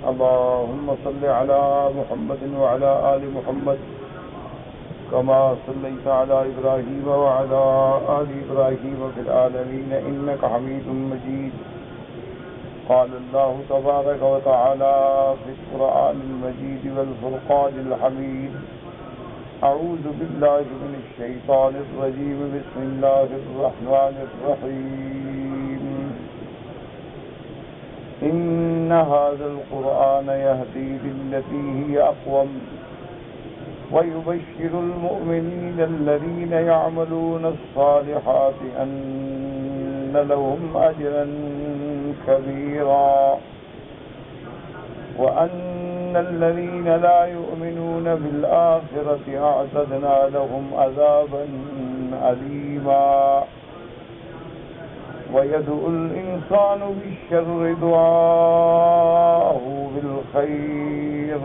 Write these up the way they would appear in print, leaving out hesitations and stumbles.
اللهم صل على محمد وعلى آل محمد كما صليت على إبراهيم وعلى آل إبراهيم في العالمين إنك حميد مجيد. قال الله تبارك وتعالى في القرآن المجيد والفرقان الحميد: أعوذ بالله من الشيطان الرجيم. بسم الله الرحمن الرحيم. إن هذا القرآن يهدي للتي هي أقوم ويبشر المؤمنين الذين يعملون الصالحات أن لهم أجرا كبيرا وأن الذين لا يؤمنون بالآخرة أعتدنا لهم عذابا أليما. ويدعو الإنسان بالشر دعاءه بالخير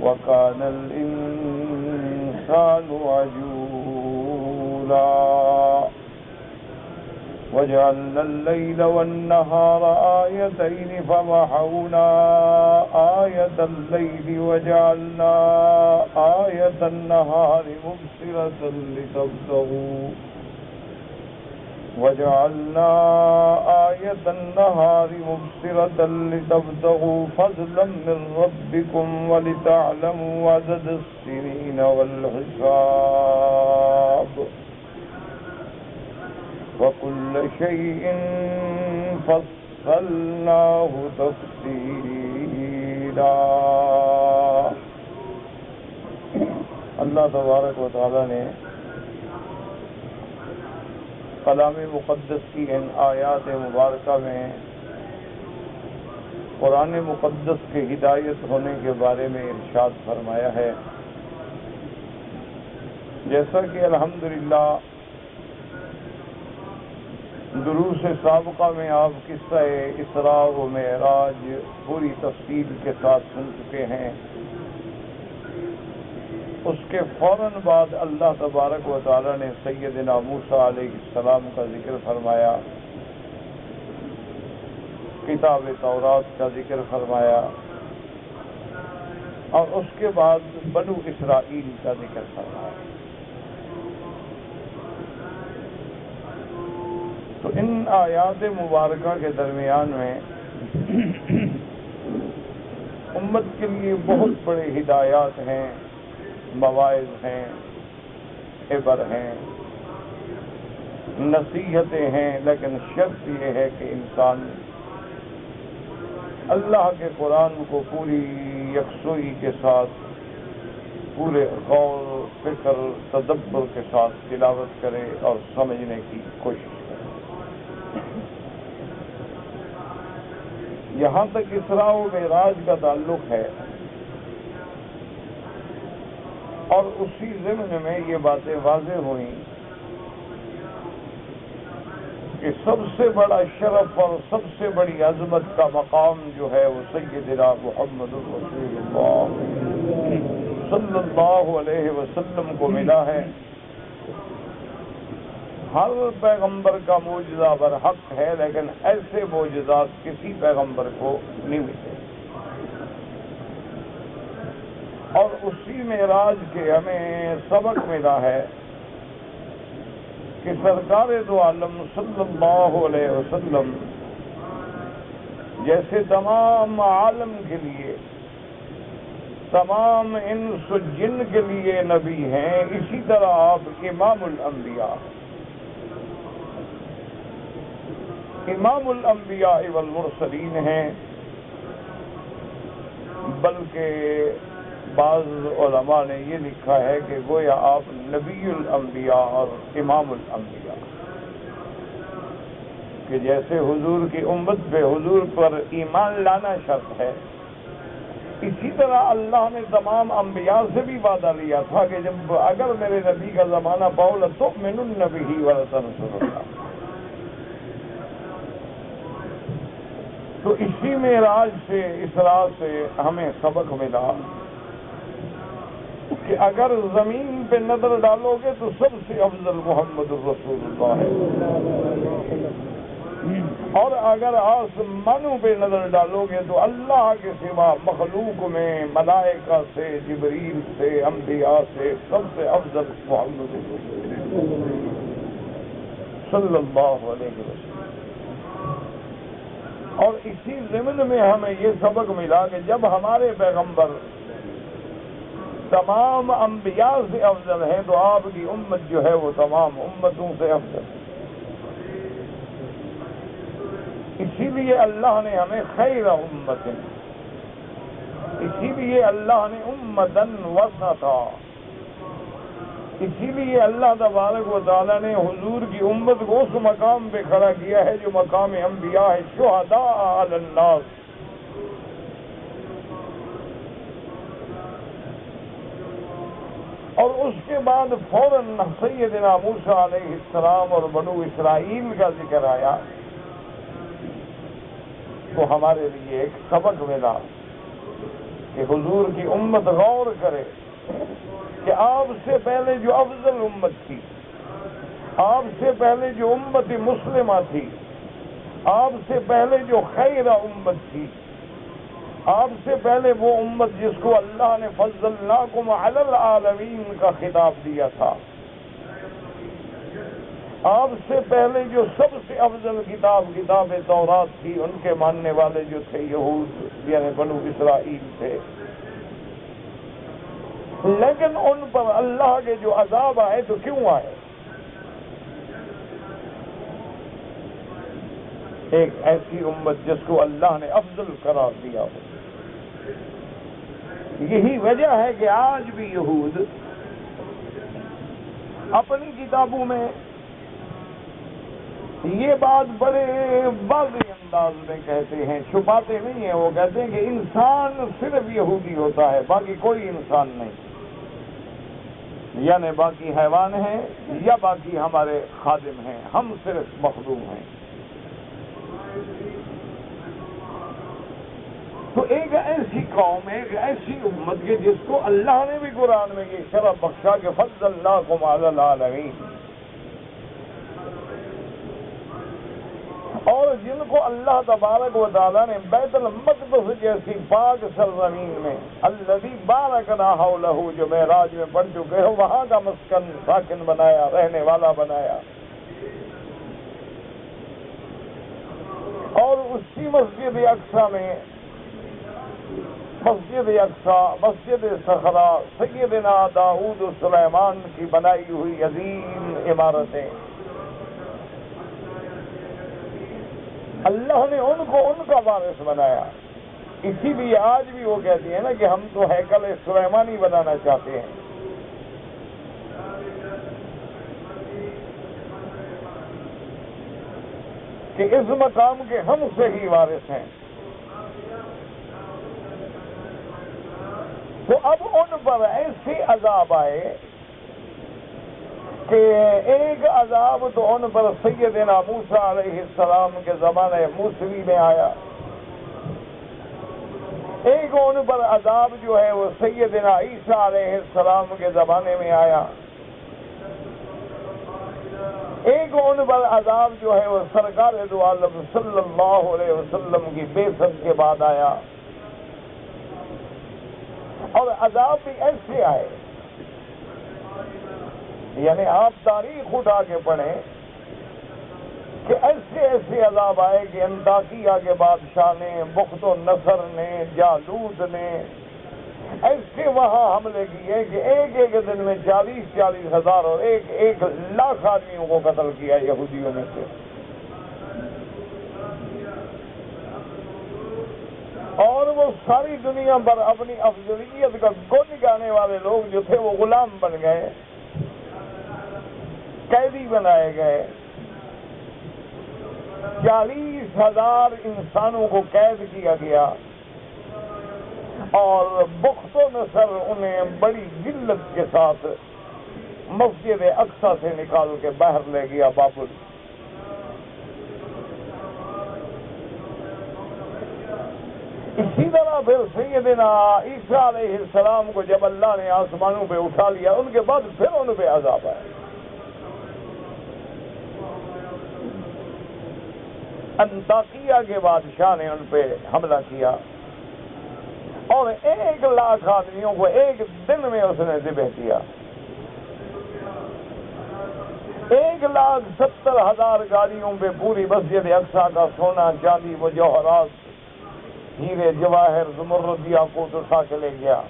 وكان الإنسان عجولا. وجعلنا الليل والنهار آيتين فمحونا آية الليل وجعلنا آية النهار مبصرة لتبتغوا فضلا من ربكم ولتعلموا عدد السنين والحساب وكل شيء فصلناه تفصيلا. اللہ تبارک و تعالی نے کلام مقدس کی ان آیات مبارکہ میں قرآن مقدس کے ہدایت ہونے کے بارے میں ارشاد فرمایا ہے. جیسا کہ الحمدللہ دروس سابقہ میں آپ قصہ اسراء و معراج پوری تفصیل کے ساتھ سن چکے ہیں. اس کے فوراً بعد اللہ تبارک و تعالی نے سیدنا موسیٰ علیہ السلام کا ذکر فرمایا، کتاب تورات کا ذکر فرمایا، اور اس کے بعد بنو اسرائیل کا ذکر فرمایا. تو ان آیات مبارکہ کے درمیان میں امت کے لیے بہت بڑے ہدایات ہیں، مواعظ ہیں، عبر ہیں، نصیحتیں ہیں. لیکن شرط یہ ہے کہ انسان اللہ کے قرآن کو پوری یکسوئی کے ساتھ، پورے غور فکر تدبر کے ساتھ تلاوت کرے اور سمجھنے کی کوشش کرے. یہاں تک اسراء و معراج کا تعلق ہے، اور اسی ضمن میں یہ باتیں واضح ہوئیں کہ سب سے بڑا شرف اور سب سے بڑی عظمت کا مقام جو ہے وہ سیدنا محمد رسول اللہ صلی اللہ علیہ وسلم کو ملا ہے. ہر پیغمبر کا معجزہ برحق ہے، لیکن ایسے معجزات کسی پیغمبر کو نہیں ملے. اور اسی معراج کے ہمیں سبق ملا ہے کہ سرکار دو عالم صلی اللہ علیہ وسلم جیسے تمام عالم کے لیے، تمام انس و جن کے لیے نبی ہیں، اسی طرح آپ امام الانبیاء، امام الانبیاء والمرسلین ہیں. بلکہ بعض علماء نے یہ لکھا ہے کہ گویا آپ نبی الانبیاء اور امام الانبیاء، کہ جیسے حضور کی امت پہ حضور پر ایمان لانا شرط ہے، اسی طرح اللہ نے تمام انبیاء سے بھی وعدہ لیا تھا کہ جب اگر میرے نبی کا زمانہ پاؤ لتؤمنن بہ ولتنصرنہ. تو اسی معراج سے، اسراء سے ہمیں سبق ملا کہ اگر زمین پہ نظر ڈالو گے تو سب سے افضل محمد الرسول اللہ ہے. اور اگر آسمانوں پہ نظر ڈالو گے تو اللہ کے سوا مخلوق میں ملائکہ سے، جبریل سے، انبیاء سے سب سے افضل محمد صلی اللہ علیہ وسلم۔ اور اسی ضمن میں ہمیں یہ سبق ملا کہ جب ہمارے پیغمبر تمام انبیاء سے افضل ہے تو آپ کی امت جو ہے وہ تمام امتوں سے افضل ہے۔ اسی لیے اللہ نے ہمیں خیر امت، اسی لیے اللہ نے امتن وسطا، اسی لیے اللہ تبارک و تعالیٰ نے حضور کی امت کو اس مقام پہ کھڑا کیا ہے جو مقام انبیاء ہے، شہداء علی الناس۔ اور اس کے بعد فوراً سیدنا موسیٰ علیہ السلام اور بنو اسرائیل کا ذکر آیا تو ہمارے لیے ایک سبق ملا کہ حضور کی امت غور کرے کہ آپ سے پہلے جو افضل امت تھی، آپ سے پہلے جو امت مسلمہ تھی، آپ سے پہلے جو خیر امت تھی، آپ سے پہلے وہ امت جس کو اللہ نے فضلناکم علی العالمین کا خطاب دیا تھا، آپ سے پہلے جو سب سے افضل کتاب تورات تھی، ان کے ماننے والے جو تھے یہود یعنی بنو اسرائیل تھے، لیکن ان پر اللہ کے جو عذاب آئے تو کیوں آئے؟ ایک ایسی امت جس کو اللہ نے افضل قرار دیا ہو۔ یہی وجہ ہے کہ آج بھی یہود اپنی کتابوں میں یہ بات بڑے واضح انداز میں کہتے ہیں، چھپاتے نہیں ہیں۔ وہ کہتے ہیں کہ انسان صرف یہودی ہوتا ہے، باقی کوئی انسان نہیں، یعنی باقی حیوان ہیں یا باقی ہمارے خادم ہیں، ہم صرف مخدوم ہیں۔ تو ایک ایسی قوم، ایک ایسی امت کے جس کو اللہ نے بھی قرآن میں یہ شرف بخشا کہ فضلناکم علی العالمین، اور جن کو اللہ تبارک و تعالیٰ نے بیت المقدس جیسی پاک سرزمین میں الذی بارکنا حولہ جو معراج میں پڑھ چکے ہو، وہاں کا مسکن ساکن بنایا، رہنے والا بنایا، اور اسی مسجد اقصی میں، مسجد اقصی، مسجد صخرہ، سیدنا داؤد و سلیمان کی بنائی ہوئی عظیم عمارتیں، اللہ نے ان کو ان کا وارث بنایا۔ اسی لیے آج بھی وہ کہتی ہیں نا کہ ہم تو ہیکل سلیمانی بنانا چاہتے ہیں۔ کہ اس مقام کے ہم سے ہی وارث ہیں۔ تو اب ان پر ایسے عذاب آئے کہ ایک عذاب تو ان پر سیدنا موسیٰ علیہ السلام کے زمانے موسوی میں آیا، ایک ان پر عذاب جو ہے وہ سیدنا عیسیٰ علیہ السلام کے زمانے میں آیا، ایک ان پر عذاب جو ہے وہ سرکار دو عالم صلی اللہ علیہ وسلم کی بعثت کے بعد آیا، اور عذاب بھی ایسے آئے، یعنی آپ تاریخ اٹھا کے پڑھیں کہ ایسے ایسے عذاب آئے کہ انطاکیہ کے بادشاہ نے، بخت و نصر نے، جالوت نے ایسے وہاں حملے کیے کہ ایک ایک دن میں 40,000 ہزار اور 1,00,000 آدمیوں کو قتل کیا یہودیوں میں سے۔ اور وہ ساری دنیا پر اپنی افضلیت کا گن گانے والے لوگ جو تھے وہ غلام بن گئے، قیدی بنائے گئے، 40,000 انسانوں کو قید کیا گیا، اور بخت و نصر انہیں بڑی ذلت کے ساتھ مسجد اقصی سے نکال کے باہر لے گیا بابل۔ اسی طرح پھر سیدنا عیسیٰ علیہ السلام کو جب اللہ نے آسمانوں پہ اٹھا لیا، ان کے بعد پھر ان پہ عذاب آیا۔ انطاکیہ کے بادشاہ نے ان پہ حملہ کیا اور 1,00,000 آدمیوں کو ایک دن میں اس نے ذبح کیا. 1,70,000 گاڑیوں پہ پوری مسجد اقصیٰ کا سونا چاندی مجوہرات ہیرے جواہر زمرد یاقوت اٹھا کے لے گیا.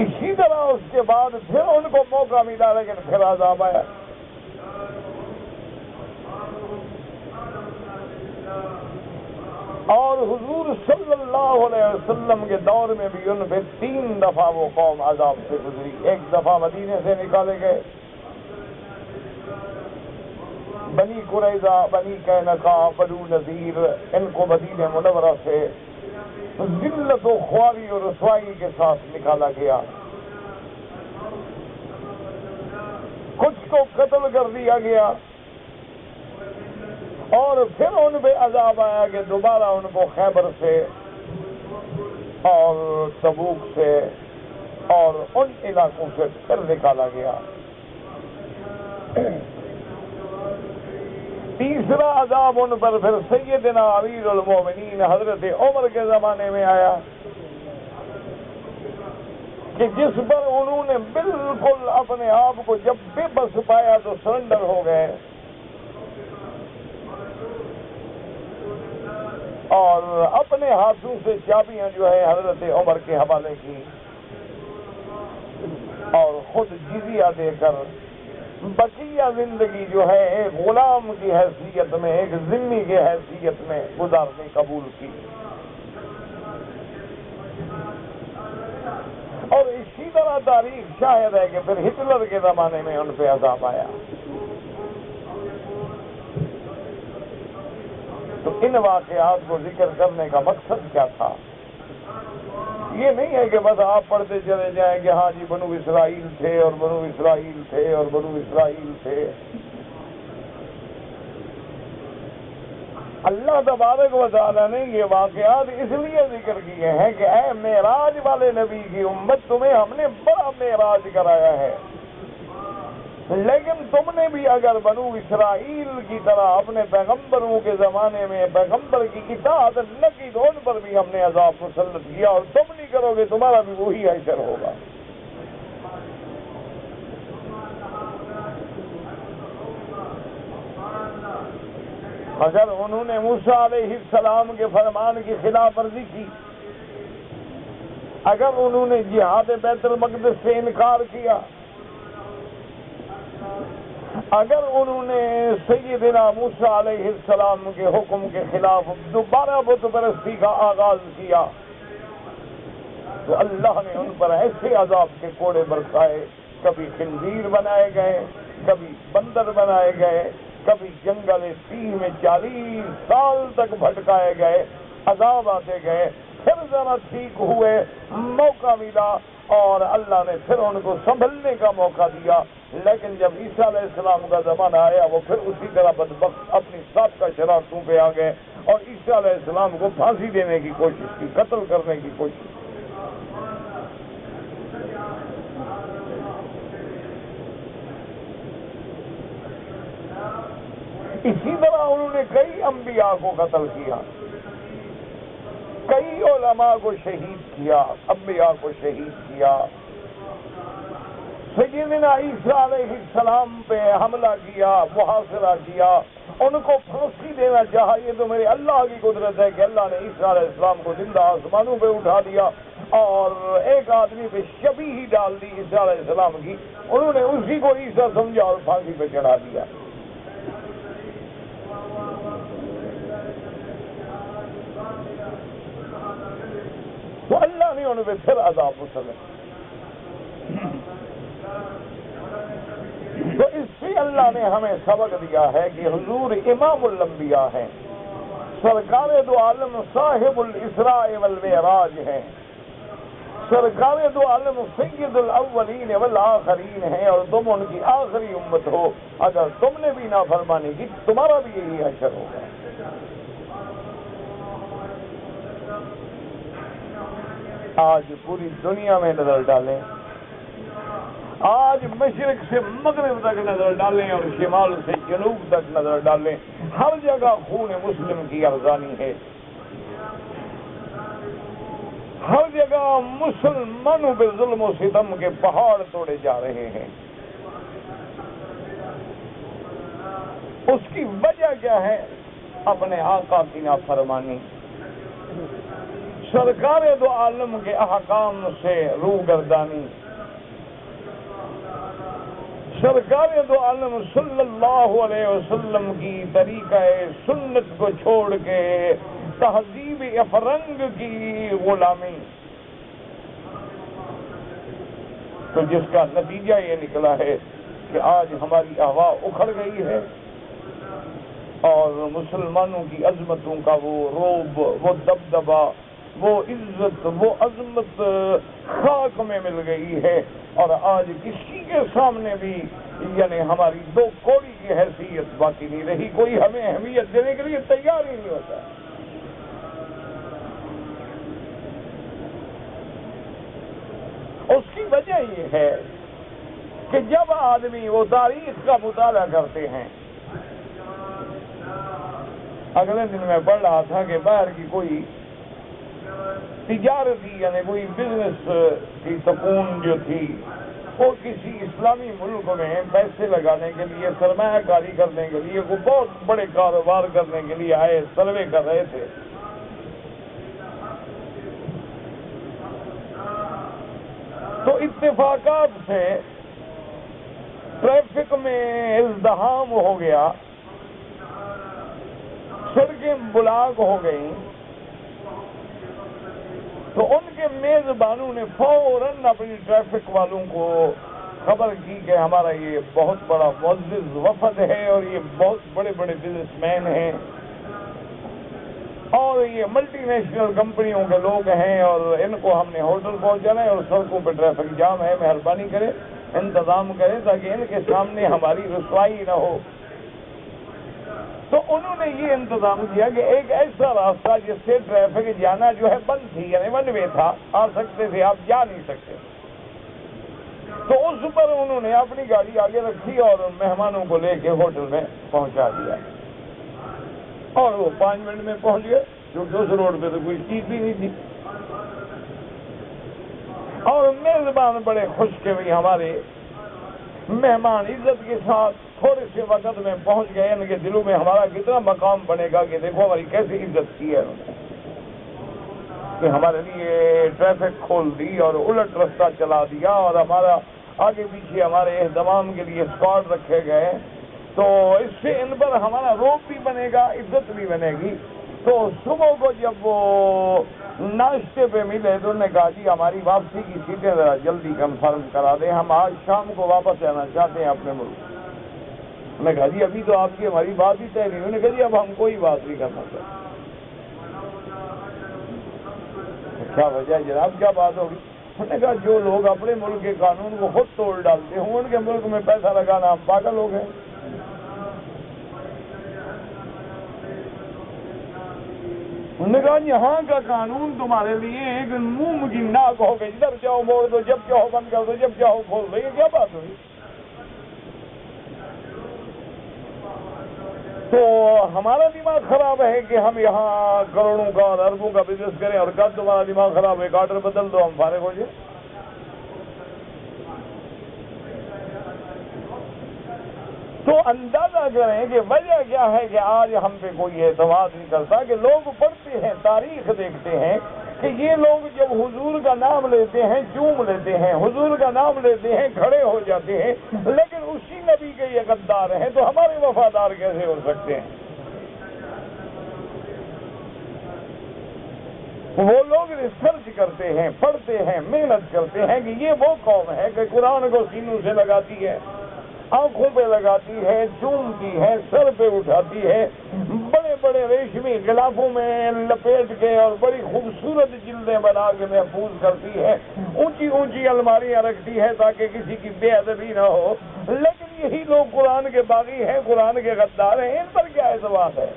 اسی طرح اس کے بعد پھر ان کو موقع ملا لیکن پھر عذاب آیا. اور حضور صلی اللہ علیہ وسلم کے دور میں بھی ان پہ 3 دفعہ وہ قوم عذاب سے گزری. ایک دفعہ مدینے سے نکالے گئے، بنی قریظہ، بنی قینقاع، بنو نذیر، ان کو مدینہ منورہ سے ذلت و خواری اور رسوائی کے ساتھ نکالا گیا. کچھ کو قتل کر دیا گیا اور پھر ان پہ عذاب آیا کہ دوبارہ ان کو خیبر سے اور تبوک سے اور ان علاقوں سے پھر نکالا گیا. تیسرا عذاب ان پر پھر سیدنا امیر المومنین حضرت عمر کے زمانے میں آیا کہ جس پر انہوں نے بالکل اپنے آپ کو جب بے بس پایا تو سرنڈر ہو گئے اور اپنے ہاتھوں سے چابیاں جو ہے حضرت عمر کے حوالے کی اور خود جزیہ دے کر بقیہ زندگی جو ہے ایک غلام کی حیثیت میں، ایک ذمہ کی حیثیت میں گزارنے قبول کی. اور اسی طرح تاریخ شاہد ہے کہ پھر ہٹلر کے زمانے میں ان پہ عذاب آیا. تو ان واقعات کو ذکر کرنے کا مقصد کیا تھا؟ یہ نہیں ہے کہ بس آپ پڑھتے چلے جائیں کہ ہاں جی بنو اسرائیل تھے اور بنو اسرائیل تھے اور بنو اسرائیل تھے. اللہ تبارک و تعالیٰ نے یہ واقعات اس لیے ذکر کیے ہیں کہ اے معراج والے نبی کی امت، تمہیں ہم نے بڑا معراج کرایا ہے، لیکن تم نے بھی اگر بنو اسرائیل کی طرح اپنے پیغمبروں کے زمانے میں پیغمبر کی اطاعت نہ کی تو ان پر بھی ہم نے عذاب مسلط کیا، اور تم نہیں کرو گے تمہارا بھی وہی حشر ہوگا. اگر انہوں نے موسیٰ علیہ السلام کے فرمان کی خلاف ورزی کی، اگر انہوں نے جہاد بیت المقدس سے انکار کیا، اگر انہوں نے سیدنا موسیٰ علیہ السلام کے حکم کے خلاف دوبارہ بت پرستی کا آغاز کیا، تو اللہ نے ان پر ایسے عذاب کے کوڑے برسائے. کبھی خنزیر بنائے گئے، کبھی بندر بنائے گئے، کبھی جنگل سیہ میں 40 سال تک بھٹکائے گئے، عذاب آتے گئے. پھر ذرا ٹھیک ہوئے، موقع ملا اور اللہ نے پھر ان کو سنبھلنے کا موقع دیا. لیکن جب عیسیٰ علیہ السلام کا زمانہ آیا، وہ پھر اسی طرح بدبخت اپنی سابقہ شرارتوں پہ آ گئے اور عیسیٰ علیہ السلام کو پھانسی دینے کی کوشش کی، قتل کرنے کی کوشش کی. اسی طرح انہوں نے کئی انبیاء کو قتل کیا، کئی علماء کو شہید کیا، انبیاء کو شہید کیا. سیدنا عیسیٰ علیہ السلام پہ حملہ کیا، محاصرہ کیا، ان کو پھانسی دینا چاہا. یہ تو میرے اللہ کی قدرت ہے کہ اللہ نے عیسیٰ علیہ السلام کو زندہ آسمانوں پہ اٹھا دیا اور ایک آدمی پہ شبیہ ہی ڈال دی عیسیٰ علیہ السلام کی. انہوں نے اسی کو عیسیٰ سمجھا اور پھانسی پہ چڑھا دیا. تو اللہ نے ان پہ پھر عذاب مسلط. تو اس سے اللہ نے ہمیں سبق دیا ہے کہ حضور امام الانبیاء ہیں، سرکار دو عالم صاحب الاسراء والمعراج ہیں، سرکار دو عالم سید الاولین والآخرین ہیں، اور تم ان کی آخری امت ہو. اگر تم نے بھی نافرمانی کی تمہارا بھی یہی حشر ہوگا. آج پوری دنیا میں نظر ڈالیں، آج مشرق سے مغرب تک نظر ڈالیں اور شمال سے جنوب تک نظر ڈالیں، ہر جگہ خون مسلم کی ارزانی ہے، ہر جگہ مسلمانوں پہ ظلم و ستم کے پہاڑ توڑے جا رہے ہیں۔ اس کی وجہ کیا ہے؟ اپنے آقا کی نافرمانی، سرکار دو عالم کے احکام سے روگردانی، سرکار دو عالم صلی اللہ علیہ وسلم کی طریقہ سنت کو چھوڑ کے تہذیب افرنگ کی غلامی، تو جس کا نتیجہ یہ نکلا ہے کہ آج ہماری ہوا اکھڑ گئی ہے اور مسلمانوں کی عظمتوں کا وہ روب، وہ دبدبا، وہ عزت، وہ عظمت خاک میں مل گئی ہے، اور آج کسی کے سامنے بھی یعنی ہماری دو کوڑی کی حیثیت باقی نہیں رہی، کوئی ہمیں اہمیت دینے کے لیے تیار ہی نہیں ہوتا۔ اس کی وجہ یہ ہے کہ جب آدمی وہ تاریخ کا مطالعہ کرتے ہیں، اگلے دن میں پڑھ رہا تھا کہ باہر کی کوئی تجارتی یعنی کوئی بزنس کی سکون جو تھی، وہ کسی اسلامی ملک میں پیسے لگانے کے لیے، سرمایہ کاری کرنے کے لیے، وہ بہت بڑے کاروبار کرنے کے لیے آئے، سروے کر رہے تھے۔ تو اتفاقات سے ٹریفک میں ازدحام ہو گیا، سڑکیں بلاک ہو گئیں، تو ان کے میزبانوں نے فوراً اپنی ٹریفک والوں کو خبر کی کہ ہمارا یہ بہت بڑا معزز وفد ہے اور یہ بہت بڑے بڑے بزنس مین ہیں اور یہ ملٹی نیشنل کمپنیوں کے لوگ ہیں، اور ان کو ہم نے ہوٹل پہنچانا ہے اور سڑکوں پہ ٹریفک جام ہے، مہربانی کریں انتظام کریں تاکہ ان کے سامنے ہماری رسوائی نہ ہو۔ تو انہوں نے یہ انتظام کیا کہ ایک ایسا راستہ جس سے ٹریفک جانا جو ہے بند تھی، یعنی ون وے تھا، آ سکتے تھے، آپ جا نہیں سکتے، تو اس پر انہوں نے اپنی گاڑی آگے رکھی اور مہمانوں کو لے کے ہوٹل میں پہنچا دیا، اور وہ 5 منٹ میں پہنچ گئے، کیونکہ اس روڈ پہ تو کوئی چیز بھی نہیں تھی، اور میزبان بڑے خوش کہ بھائی ہمارے مہمان عزت کے ساتھ تھوڑے سے وقت میں پہنچ گئے، ان کے دلوں میں ہمارا کتنا مقام بنے گا کہ دیکھو ہماری کیسی عزت کی ہے انہوں نے، کہ ہمارے لیے ٹریفک کھول دی اور الٹ رستہ چلا دیا، اور ہمارا آگے پیچھے ہمارے اہتمام کے لیے اسکواڈ رکھے گئے، تو اس سے ان پر ہمارا روب بھی بنے گا، عزت بھی بنے گی۔ تو صبح کو جب وہ ناشتے پہ ملے تو انہوں نے کہا جی ہماری واپسی کی سیٹیں ذرا جلدی کنفرم کرا دیں، ہم آج شام کو واپس آنا چاہتے ہیں اپنے ملک۔ انہوں نے کہا جی ابھی تو آپ کی ہماری بات ہی طے نہیں، انہوں نے کہا جی اب ہم کوئی بات نہیں کرنا چاہتے۔ کیا وجہ ہے جناب، کیا بات ہوگی؟ انہوں نے کہا جو لوگ اپنے ملک کے قانون کو خود توڑ ڈالتے ہوں ان کے ملک میں پیسہ لگانا ہم پاگل ہو گئے۔ انہوں نے کہا یہاں کا قانون تمہارے لیے ایک منہ کی ناک ہو گئی، جب چاہو موڑ دو، جب چاہو بند کر دو، جب چاہو کھول دو، یہ کیا بات ہوئی؟ تو ہمارا دماغ خراب ہے کہ ہم یہاں کروڑوں کا اور اربوں کا بزنس کریں، اور کل تمہارا دماغ خراب ہے، ایک آرڈر بدل دو ہم فارغ ہو جائیں۔ تو اندازہ کریں کہ وجہ کیا ہے کہ آج ہم پہ کوئی اعتماد نہیں کرتا، کہ لوگ پڑھتے ہیں، تاریخ دیکھتے ہیں کہ یہ لوگ جب حضور کا نام لیتے ہیں چوم لیتے ہیں، حضور کا نام لیتے ہیں کھڑے ہو جاتے ہیں، لیکن اسی نبی کے یہ غدار ہیں تو ہمارے وفادار کیسے ہو سکتے ہیں؟ وہ لوگ ریسرچ کرتے ہیں، پڑھتے ہیں، محنت کرتے ہیں کہ یہ وہ قوم ہے کہ قرآن کو سینوں سے لگاتی ہے، آنکھوں پہ لگاتی ہے، چومتی ہے، سر پہ اٹھاتی ہے، بڑے بڑے ریشمی غلافوں میں لپیٹ کے اور بڑی خوبصورت جلدیں بنا کے محفوظ کرتی ہے، اونچی اونچی الماریاں رکھتی ہے تاکہ کسی کی بے ادبی نہ ہو، لیکن یہی لوگ قرآن کے باغی ہیں، قرآن کے غدار ہیں، ان پر کیا اعتماد ہے؟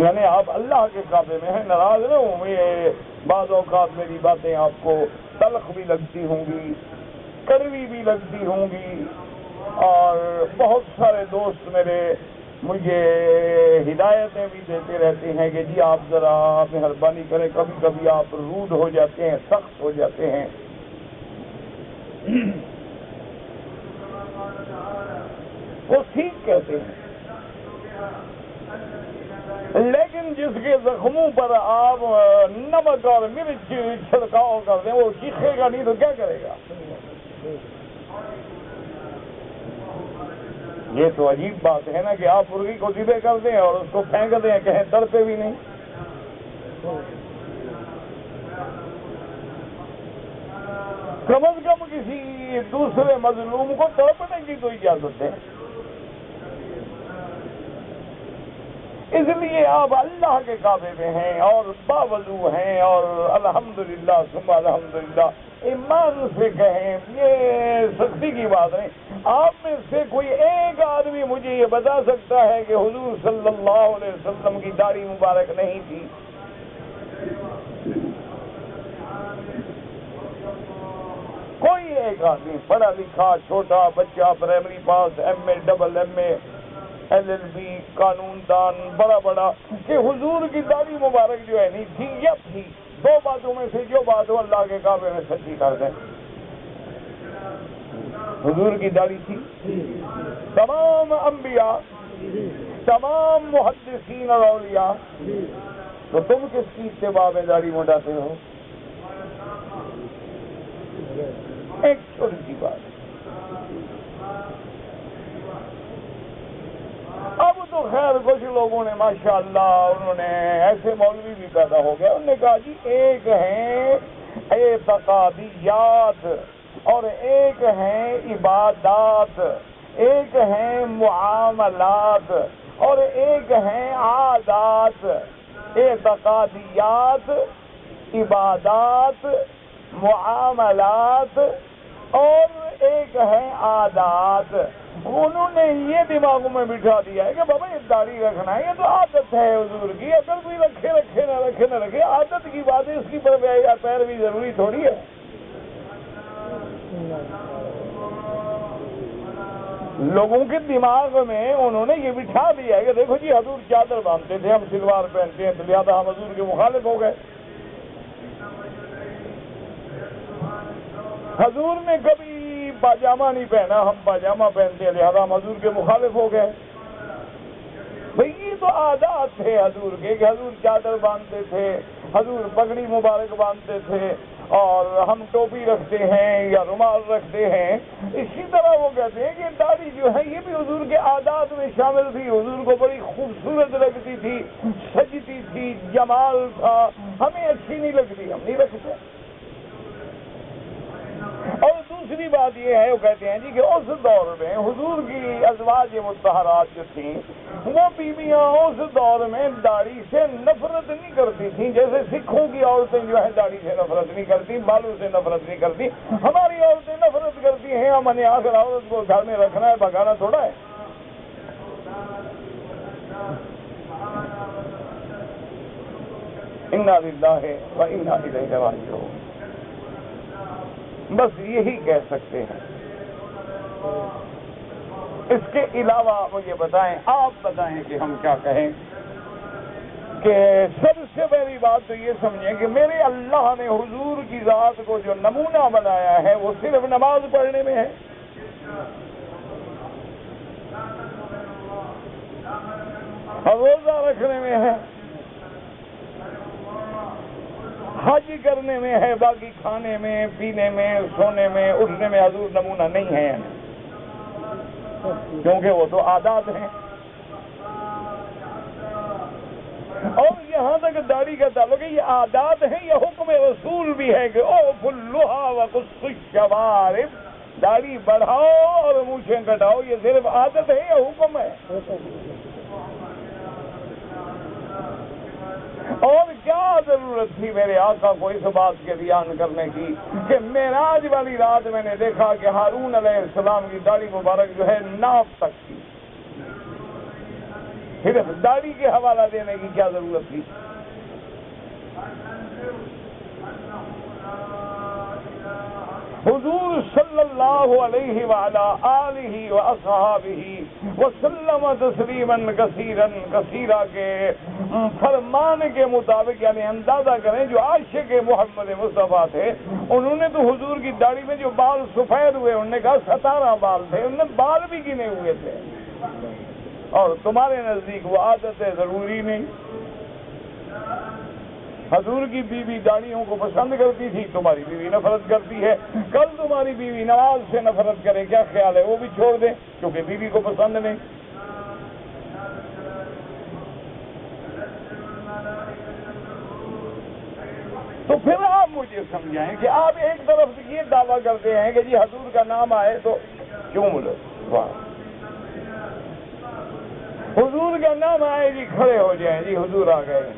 یعنی آپ اللہ کے کعبے میں ہیں، ناراض نہ ہوں، یہ بعض اوقات میری باتیں آپ کو تلخ بھی لگتی ہوں گی، کڑوی بھی لگتی ہوں گی، اور بہت سارے دوست میرے مجھے ہدایتیں بھی دیتے رہتے ہیں کہ جی آپ ذرا مہربانی کریں، کبھی کبھی آپ روڈ ہو جاتے ہیں، سخت ہو جاتے ہیں۔ وہ ٹھیک کہتے ہیں، لیکن جس کے زخموں پر آپ نمک اور مرچ چھڑکاؤ کر دیں وہ چیخے گا نہیں تو کیا کرے گا؟ یہ تو عجیب بات ہے نا کہ آپ مرغی کو ذبح کر دیں اور اس کو پھینک دیں، کہیں تڑپے بھی نہیں۔ کم از کم کسی دوسرے مظلوم کو تڑپنے کی تو اجازت ہے۔ اس لیے آپ اللہ کے کعبے میں ہیں اور باوضو ہیں، اور الحمدللہ ثم الحمدللہ ایمان سے کہیں، یہ سختی کی بات نہیں۔ آپ میں سے کوئی ایک آدمی مجھے یہ بتا سکتا ہے کہ حضور صلی اللہ علیہ وسلم کی داڑھی مبارک نہیں تھی؟ کوئی ایک آدمی، پڑھا لکھا چھوٹا بچہ، پرائمری پاس، ایم اے، ڈبل ایم اے، ایل ایل بی، قانون دان، بڑا بڑا، کہ حضور کی داڑھی مبارک جو ہے نہیں تھی یا تھی؟ دو باتوں میں سے جو بات ہو اللہ کے کعبے میں سچی کر دیں۔ حضور کی داڑھی تھی؟ تمام انبیاء، تمام محدثین اور اولیاء، تو تم کس کی اتباع میں داڑھی منڈاتے ہو؟ ایک چھوٹی سی بات۔ اب تو خیر کچھ لوگوں نے ماشاءاللہ انہوں نے ایسے مولوی بھی پیدا ہو گئے، انہوں نے کہا جی ایک ہیں اعتقادیات اور ایک ہیں عبادات، ایک ہیں معاملات اور ایک ہیں عادات۔ اعتقادیات، عبادات، معاملات اور ایک ہے عادات۔ انہوں نے یہ دماغوں میں بٹھا دیا ہے کہ بابا یہ داڑھی رکھنا ہے یہ تو عادت ہے حضور کی، اگر کوئی رکھے رکھے نہ رکھے نہ رکھے، عادت کی بات ہے، اس کی پیروی ضروری تھوڑی ہے۔ لوگوں کے دماغ میں انہوں نے یہ بٹھا دیا ہے کہ دیکھو جی حضور چادر باندھتے تھے، ہم سلوار پہنتے ہیں، تو لہٰذا ہم حضور کے مخالف ہو گئے۔ حضور نے کبھی پاجامہ نہیں پہنا، ہم پاجامہ پہنتے ہیں، لہذا ہم حضور کے مخالف ہو گئے۔ بھئی یہ تو عادات تھے حضور کے کہ حضور چادر باندھتے تھے، حضور پگڑی مبارک باندھتے تھے، اور ہم ٹوپی رکھتے ہیں یا رومال رکھتے ہیں۔ اسی طرح وہ کہتے ہیں کہ داڑھی جو ہے یہ بھی حضور کے عادات میں شامل تھی، حضور کو بڑی خوبصورت لگتی تھی، سجتی تھی، جمال تھا، ہمیں اچھی نہیں لگتی، ہم نہیں رکھتے۔ اور دوسری بات یہ ہے، وہ کہتے ہیں جی کہ اس دور میں حضور کی ازواج مطہرات جو تھیں وہ بیویاں اس دور میں داڑھی سے نفرت نہیں کرتی تھیں، جیسے سکھوں کی عورتیں جو ہے داڑھی سے نفرت نہیں کرتی، بالوں سے نفرت نہیں کرتی۔ ہماری عورتیں نفرت کرتی ہیں، ہم نے آخر عورت کو گھر میں رکھنا ہے، بھگانا تھوڑا ہے۔ انا للہ و انا الیہ راجعون، بس یہی کہہ سکتے ہیں۔ اس کے علاوہ مجھے بتائیں، آپ بتائیں کہ ہم کیا کہیں۔ کہ سب سے پہلی بات تو یہ سمجھیں کہ میرے اللہ نے حضور کی ذات کو جو نمونہ بنایا ہے وہ صرف نماز پڑھنے میں ہے۔ اور روزہ رکھنے میں ہے، حج کرنے میں ہے، باقی کھانے میں، پینے میں، سونے میں، اٹھنے میں حضور نمونہ نہیں ہے، کیونکہ وہ تو عادات ہیں۔ اور یہاں تک داڑھی کا تعلق ہے، یہ عادات ہیں، یہ حکم رسول بھی ہے کہ اوفوا اللحى وقصوا الشوارب، داڑھی بڑھاؤ اور مونچھیں کٹاؤ، یہ صرف عادت ہے یا حکم ہے؟ اور کیا ضرورت تھی میرے آقا کو اس بات کے بیان کرنے کی کہ معراج والی رات میں نے دیکھا کہ ہارون علیہ السلام کی داڑھی مبارک جو ہے ناف تک تھی، صرف داڑھی کے حوالہ دینے کی کیا ضرورت تھی؟ حضور صلی اللہ علیہ وعلا آلہ واصحابہ وسلم تسلیما کثیرا کثیرا کے فرمان کے مطابق، یعنی اندازہ کریں جو عاشق محمد مصطفیٰ تھے انہوں نے تو حضور کی داڑھی میں جو بال سفید ہوئے انہوں نے کہا 17 بال تھے، انہوں نے بال بھی گنے ہوئے تھے، اور تمہارے نزدیک وہ عادت ہے ضروری نہیں۔ حضور کی بیوی داڑھیوں کو پسند کرتی تھی، تمہاری بیوی نفرت کرتی ہے، کل تمہاری بیوی نماز سے نفرت کرے، کیا خیال ہے وہ بھی چھوڑ دیں کیونکہ بیوی کو پسند نہیں؟ تو پھر آپ مجھے سمجھائیں کہ آپ ایک طرف یہ دعویٰ کرتے ہیں کہ جی حضور کا نام آئے تو کیوں بولو، حضور کا نام آئے جی کھڑے ہو جائیں جی حضور آ گئے،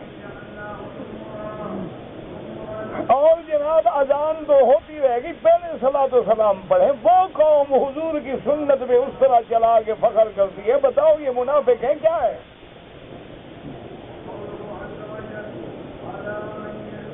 اور جناب اذان تو ہوتی رہے گی، پہلے صلاۃ و سلام پڑھیں۔ وہ قوم حضور کی سنت پہ اس طرح چلا کے فخر کرتی ہے، بتاؤ یہ منافق ہیں کیا ہے؟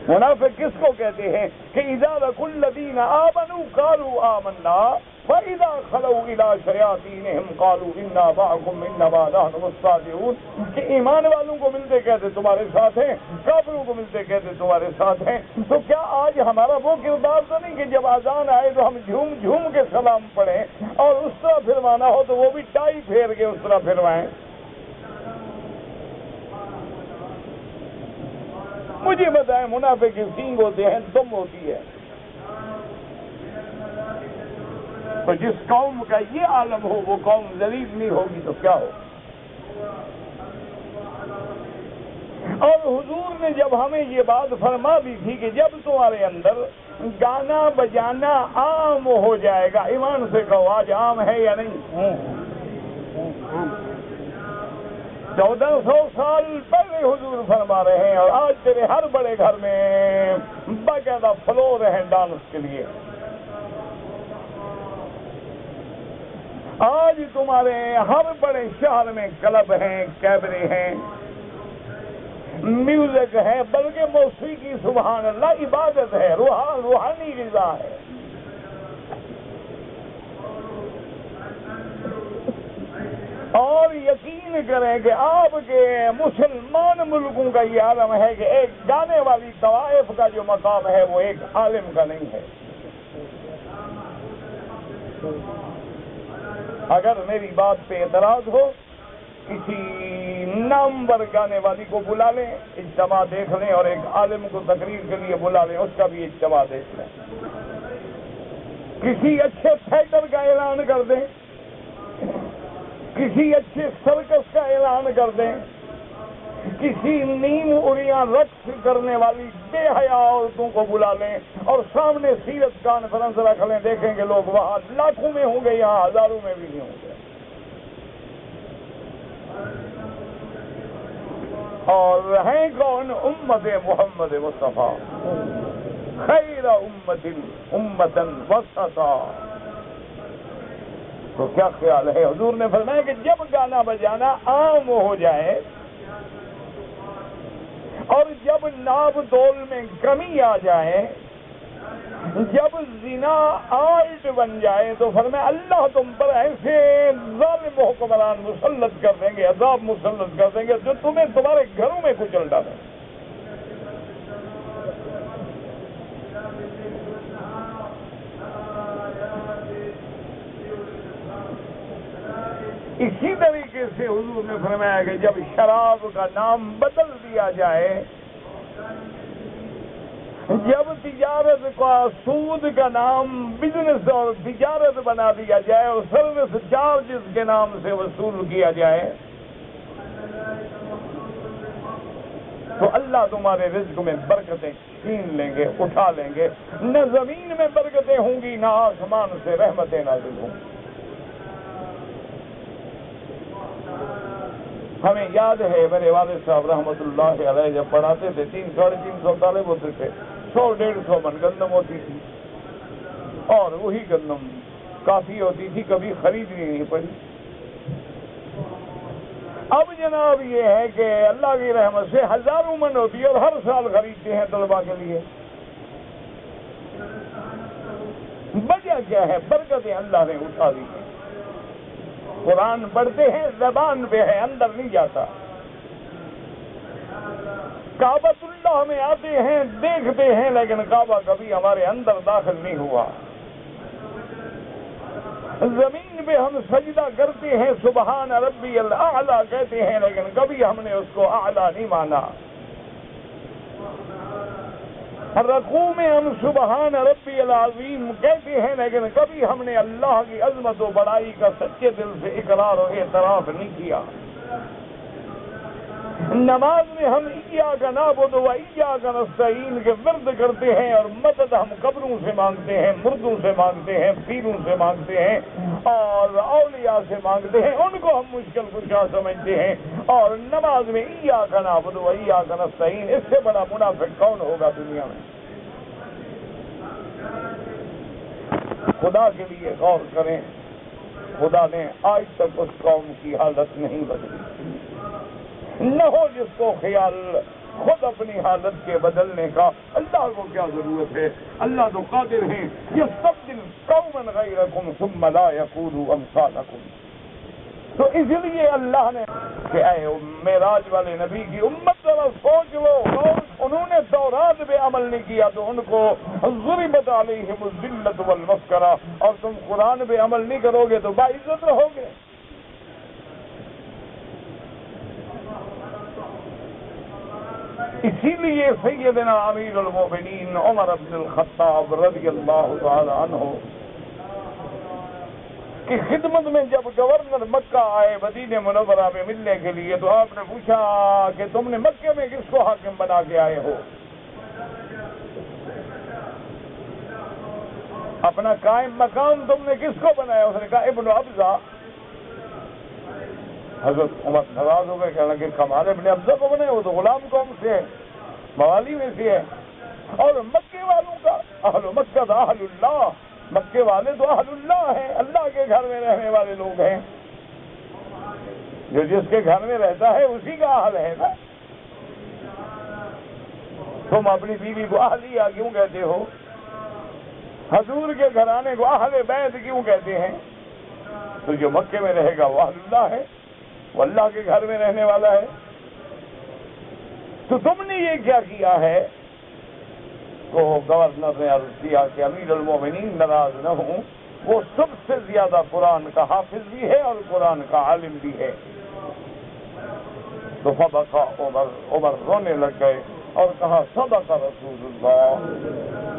منافق کس کو کہتے ہیں کہ اذا لقوا الذین آمنوا قالوا آمنا فاذا خلوا الى شیاطینہم قالوا انا معکم انما نحن مستہزئون، کہ ایمان والوں کو ملتے کہتے تمہارے ساتھ ہیں، کافروں کو ملتے کہتے تمہارے ساتھ ہیں۔ تو کیا آج ہمارا وہ کردار تو نہیں کہ جب اذان آئے تو ہم جھوم جھوم کے سلام پڑھیں، اور اس طرح پھروانا ہو تو وہ بھی ٹائی پھیر کے اس طرح پھروائیں؟ مجھے بتائیں منافق کی سینگ ہوتے ہیں، دم ہوتی ہے، تو جس قوم کا یہ عالم ہو وہ قوم ذلیل نہیں ہوگی تو کیا ہو؟ اور حضور نے جب ہمیں یہ بات فرما دی تھی کہ جب تمہارے اندر گانا بجانا عام ہو جائے گا، ایمان سے کہو آج عام ہے یا نہیں؟ 1400 سال پہلے حضور فرما رہے ہیں، اور آج تیرے ہر بڑے گھر میں باقاعدہ فلور ہیں ڈانس کے لیے۔ آج تمہارے ہر بڑے شہر میں کلب ہیں، کیبرے ہیں، میوزک ہے، بلکہ موسیقی سبحان اللہ عبادت ہے، روحانی غذا ہے۔ اور یقین کریں کہ آپ کے مسلمان ملکوں کا یہ عالم ہے کہ ایک گانے والی طوائف کا جو مقام ہے وہ ایک عالم کا نہیں ہے۔ اگر میری بات پہ اعتراض ہو، کسی نامور گانے والی کو بلا لیں، اجتماع دیکھ لیں، اور ایک عالم کو تقریر کے لیے بلا لیں، اس کا بھی اجتماع دیکھ لیں۔ کسی اچھے تھیٹر کا اعلان کر دیں، کسی اچھے سرکس کا اعلان کر دیں، کسی نیم اڑیاں رقص کرنے والی بے حیا عورتوں کو بلا لیں اور سامنے سیرت کانفرنس رکھ لیں، دیکھیں گے لوگ وہاں لاکھوں میں ہوں گے، یہاں ہزاروں میں بھی نہیں ہوں گے۔ اور ہیں کون؟ امت محمد مصطفیٰ، خیر امتن وسطا۔ تو کیا خیال ہے؟ حضور نے فرمایا کہ جب گانا بجانا عام ہو جائے اور جب ناب تول میں کمی آ جائے، جب زنا آرٹ بن جائے، تو فرمایا اللہ تم پر ایسے ظالم حکمران مسلط کر دیں گے، عذاب مسلط کر دیں گے جو تمہیں تمہارے گھروں میں کچل ڈالیں۔ اسی طریقے سے حضور نے فرمایا کہ جب شراب کا نام بدل دیا جائے، جب تجارت کا سود کا نام بزنس اور تجارت بنا دیا جائے اور سروس چارجز کے نام سے وصول کیا جائے، تو اللہ تمہارے رزق میں برکتیں چھین لیں گے، اٹھا لیں گے۔ نہ زمین میں برکتیں ہوں گی، نہ آسمان سے رحمتیں نازل ہوں گی۔ ہمیں یاد ہے میرے والد صاحب رحمۃ اللہ علیہ جب پڑھاتے تھے 300-350 طالب ہوتے تھے، 100-150 من گندم ہوتی تھی، اور وہی گندم کافی ہوتی تھی، کبھی خریدنی نہیں پڑی۔ اب جناب یہ ہے کہ اللہ کی رحمت سے ہزاروں من ہوتی ہے اور ہر سال خریدتے ہیں طلباء کے لیے۔ وجہ کیا ہے؟ برکتیں اللہ نے اٹھا دی ہیں۔ قرآن پڑھتے ہیں، زبان پہ ہے، اندر نہیں جاتا۔ کعبۃ اللہ میں آتے ہیں، دیکھتے ہیں، لیکن کعبہ کبھی ہمارے اندر داخل نہیں ہوا۔ زمین پہ ہم سجدہ کرتے ہیں، سبحان ربی الاعلیٰ کہتے ہیں، لیکن کبھی ہم نے اس کو اعلیٰ نہیں مانا۔ رکوع میں ہم سبحان ربی العظیم کہتے ہیں، لیکن کبھی ہم نے اللہ کی عظمت و بڑائی کا سچے دل سے اقرار و اعتراف نہیں کیا۔ نماز میں ہم ایاک نعبد و ایاک نستعین کے ورد کرتے ہیں، اور مدد ہم قبروں سے مانگتے ہیں، مردوں سے مانگتے ہیں، پیروں سے مانگتے ہیں، اور اولیاء سے مانگتے ہیں، ان کو ہم مشکل کشا سمجھتے ہیں۔ اور نماز میں ایاک نعبد و ایاک نستعین، اس سے بڑا منافق کون ہوگا دنیا میں؟ خدا کے لیے غور کریں، خدا نے آج تک اس قوم کی حالت نہیں بدلی۔ نہ ہو جس کو خیال خود اپنی حالت کے بدلنے کا، اللہ کو کیا ضرورت ہے؟ اللہ تو قادر ہیں یستبدل قوما غیرکم ثم لا یکونوا امثالکم۔ تو اس لیے اللہ نے کہ اے معراج والے نبی کی امت ذرا سوچ لو، انہوں نے تورات پہ عمل نہیں کیا تو ان کو ضربت علیہم الذلۃ والمسکرہ، اور تم قرآن پہ عمل نہیں کرو گے تو باعزت رہو گے۔ اسی لیے سیدنا امیر المومنین عمر بن الخطاب رضی اللہ تعالی عنہ کی خدمت میں جب گورنر مکہ آئے مدینہ منورہ میں ملنے کے لیے، تو آپ نے پوچھا کہ تم نے مکے میں کس کو حاکم بنا کے آئے ہو؟ اپنا قائم مقام تم نے کس کو بنایا؟ اس نے کہا ابن ابزہ۔ حضرت عمر ناراض ہو گئے، کہنے لگے کمال ابن ابزہ کو بنے، وہ تو غلام قوم سے ہے، موالی میں سے ہے، اور مکے والوں کا اہل مکہ دا اہل اللہ، مکے والے تو اہل اللہ ہیں، اللہ کے گھر میں رہنے والے لوگ ہیں، جو جس کے گھر میں رہتا ہے اسی کا اہل ہے نا۔ تم اپنی بیوی کو اہلیہ کیوں کہتے ہو؟ حضور کے گھرانے کو اہل بیت کیوں کہتے ہیں؟ تو جو مکے میں رہے گا وہ اہل اللہ ہے، وہ اللہ کے گھر میں رہنے والا ہے۔ تو تم نے یہ کیا کیا ہے؟ تو گورنر نے عرض کیا کہ امیر المومنین ناراض نہ ہوں، وہ سب سے زیادہ قرآن کا حافظ بھی ہے اور قرآن کا عالم بھی ہے۔ تو فبکا عمر رونے لگ گئے اور کہا صدق رسول اللہ،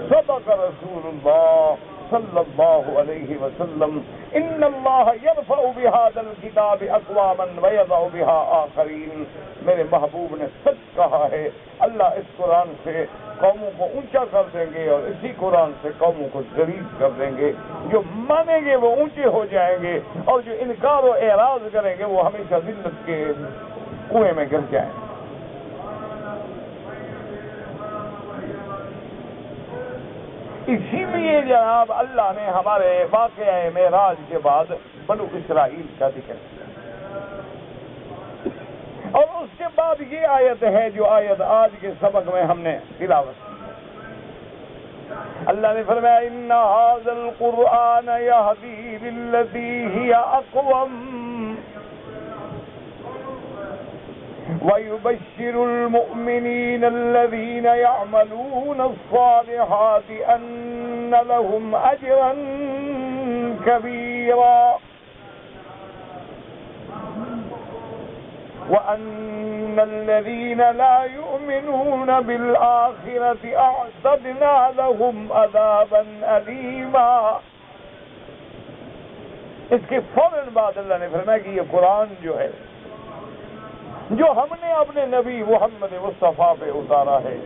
صدق رسول اللہ صلی اللہ علیہ وسلم، ان اللہ یرفع بہذا الکتاب اقواما ویضع بہا آخرین۔ میرے محبوب نے سچ کہا ہے، اللہ اس قرآن سے قوموں کو اونچا کر دیں گے اور اسی قرآن سے قوموں کو ذلیل کر دیں گے۔ جو مانیں گے وہ اونچے ہو جائیں گے، اور جو انکار و اعراض کریں گے وہ ہمیشہ ذلت کے کنویں میں گر جائیں۔ اسی لیے جناب اللہ نے ہمارے واقعہ معراج کے بعد بنو اسرائیل کا ذکر کیا، اور اس کے بعد یہ آیت ہے جو آیت آج کے سبق میں ہم نے تلاوت کی۔ اللہ نے فرمایا ان ھذا القرآن یہدی للتی ہی اقوم وَيُبَشِّرُ الْمُؤْمِنِينَ الَّذِينَ يَعْمَلُونَ الصَّالِحَاتِ أَنَّ لَهُمْ أَجْرًا كَبِيرًا وَأَنَّ الَّذِينَ لَا يُؤْمِنُونَ بِالْآخِرَةِ أَعْتَدْنَا لَهُمْ عَذَابًا أَلِيمًا۔ اس کے فوراً بعد اللہ نے فرمایا کہ یہ قرآن جو ہے، جو ہم نے اپنے نبی محمد مصطفیٰ پہ اتارا ہے،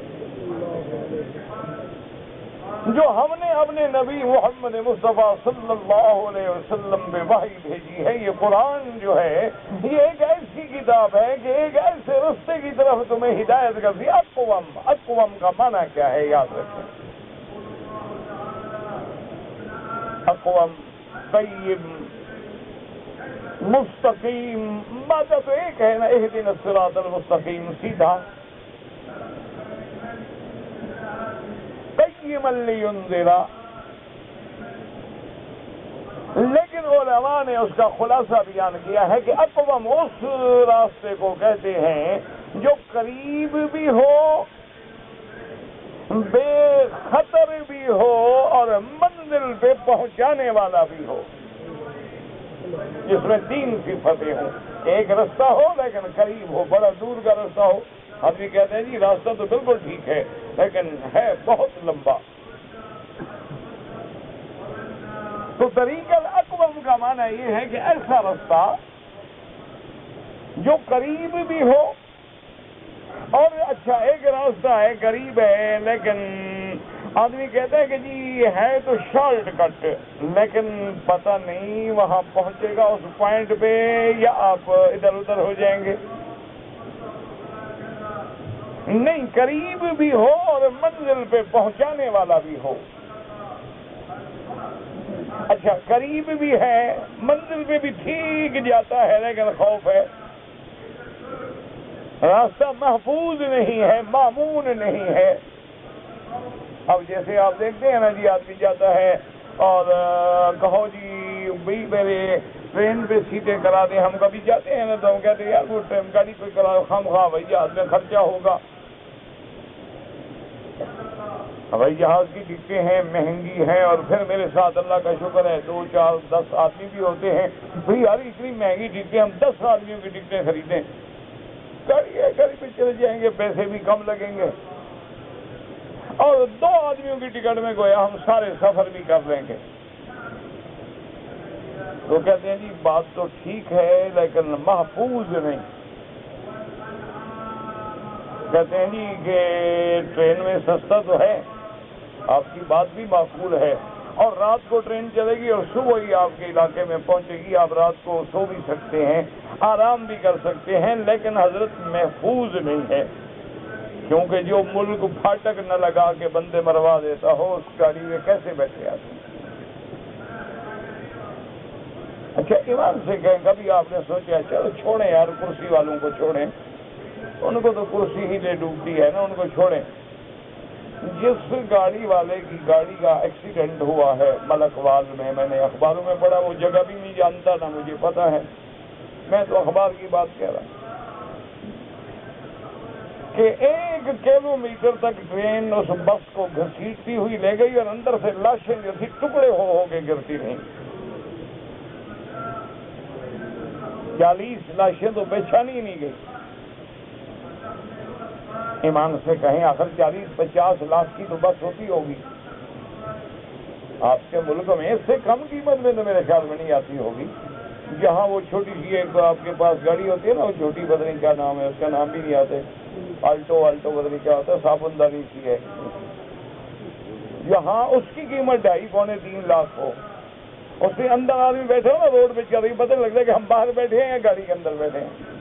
جو ہم نے اپنے نبی محمد مصطفیٰ صلی اللہ علیہ وسلم پہ وحی بھیجی ہے، یہ قرآن جو ہے یہ ایک ایسی کتاب ہے کہ ایک ایسے رستے کی طرف تمہیں ہدایت کرتی ہے۔ اقوام کا معنی کیا ہے یاد رکھیں، اقوام قیم مستقیم، مادہ تو ایک ہے نا، اہدنا الصراط المستقیم، سیدھا۔ قیما لینذر، لیکن علماء نے اس کا خلاصہ بیان کیا ہے کہ اقوم اس راستے کو کہتے ہیں جو قریب بھی ہو، بے خطر بھی ہو اور منزل پہ پہنچانے والا بھی ہو، جس میں 3 صفتیں ہوں۔ ایک رستہ ہو لیکن قریب ہو، بڑا دور کا رستہ ہو، آدمی کہتے ہیں جی راستہ تو بالکل ٹھیک ہے لیکن ہے بہت لمبا۔ تو طریق الاقوم کا معنی یہ ہے کہ ایسا رستہ جو قریب بھی ہو، اور اچھا ایک راستہ ہے قریب ہے لیکن آدمی کہتا ہے کہ جی ہے تو شارٹ کٹ، لیکن پتہ نہیں وہاں پہنچے گا اس پوائنٹ پہ یا آپ ادھر ادھر ہو جائیں گے۔ نہیں، قریب بھی ہو اور منزل پہ پہنچانے والا بھی ہو۔ اچھا قریب بھی ہے، منزل پہ بھی ٹھیک جاتا ہے لیکن خوف ہے، راستہ محفوظ نہیں ہے، مامون نہیں ہے۔ اب جیسے آپ دیکھتے ہیں نا جی، آدمی جاتا ہے اور کہو جی بھائی میرے ٹرین پہ سیٹیں کرا دیں، ہم کبھی جاتے ہیں نا تو ہم کہتے ہیں یار وہ ٹرین گاڑی پہ کرا دو، خواہ بھائی جہاز میں خرچہ ہوگا، ہوائی جہاز کی ٹکٹیں ہیں مہنگی ہیں، اور پھر میرے ساتھ اللہ کا شکر ہے 2 4 10 آدمی بھی ہوتے ہیں، بھائی یار اتنی مہنگی ٹکٹیں، ہم 10 آدمیوں کی ٹکٹیں خریدیں، گاڑی پہ چلے جائیں گے، پیسے بھی کم لگیں گے، اور 2 آدمیوں کی ٹکٹ میں گویا ہم سارے سفر بھی کر لیں گے۔ تو کہتے ہیں جی بات تو ٹھیک ہے لیکن محفوظ نہیں۔ کہتے ہیں جی کہ ٹرین میں سستا تو ہے، آپ کی بات بھی معقول ہے، اور رات کو ٹرین چلے گی اور صبح ہی آپ کے علاقے میں پہنچے گی، آپ رات کو سو بھی سکتے ہیں، آرام بھی کر سکتے ہیں، لیکن حضرت محفوظ نہیں ہے، کیونکہ جو ملک پھاٹک نہ لگا کے بندے مروا دیتا ہو اس گاڑی میں کیسے بیٹھے آتے ہیں؟ اچھا ایمان سے کہیں کبھی آپ نے سوچا چلو چھوڑیں یار کرسی والوں کو چھوڑیں، ان کو تو کرسی ہی لے ڈوبتی ہے نا، ان کو چھوڑیں۔ جس گاڑی والے کی گاڑی کا ایکسیڈنٹ ہوا ہے ملکوال میں نے اخباروں میں پڑھا، وہ جگہ بھی نہیں جانتا نہ مجھے پتا ہے، میں تو اخبار کی بات کہہ رہا ہوں کہ 1 کلومیٹر تک ٹرین اس بس کو گھسیٹتی ہوئی لے گئی اور اندر سے لاشیں جو تھی ٹکڑے ہو کے گرتی رہیں، 40 لاشیں تو پہچانی نہیں گئی۔ ایمان سے کہیں آخر 40-50 لاکھ کی تو بس ہوتی ہوگی، آپ کے ملک میں اس سے کم قیمت میں تو میرے خیال میں نہیں آتی ہوگی، جہاں وہ چھوٹی سی ایک آپ کے پاس گاڑی ہوتی ہے نا، وہ چھوٹی پتہ نہیں کیا نام ہے، اس کا نام بھی نہیں آتے، آلٹو پتہ نہیں کیا ہوتا ہے، صابن دانی سی ہے، یہاں اس کی قیمت 2.5-3 لاکھ ہو، اس میں اندر آدمی بیٹھے ہو نا روڈ پہ چل رہی، پتہ نہیں لگتا ہے کہ ہم باہر بیٹھے ہیں یا گاڑی کے اندر بیٹھے ہیں،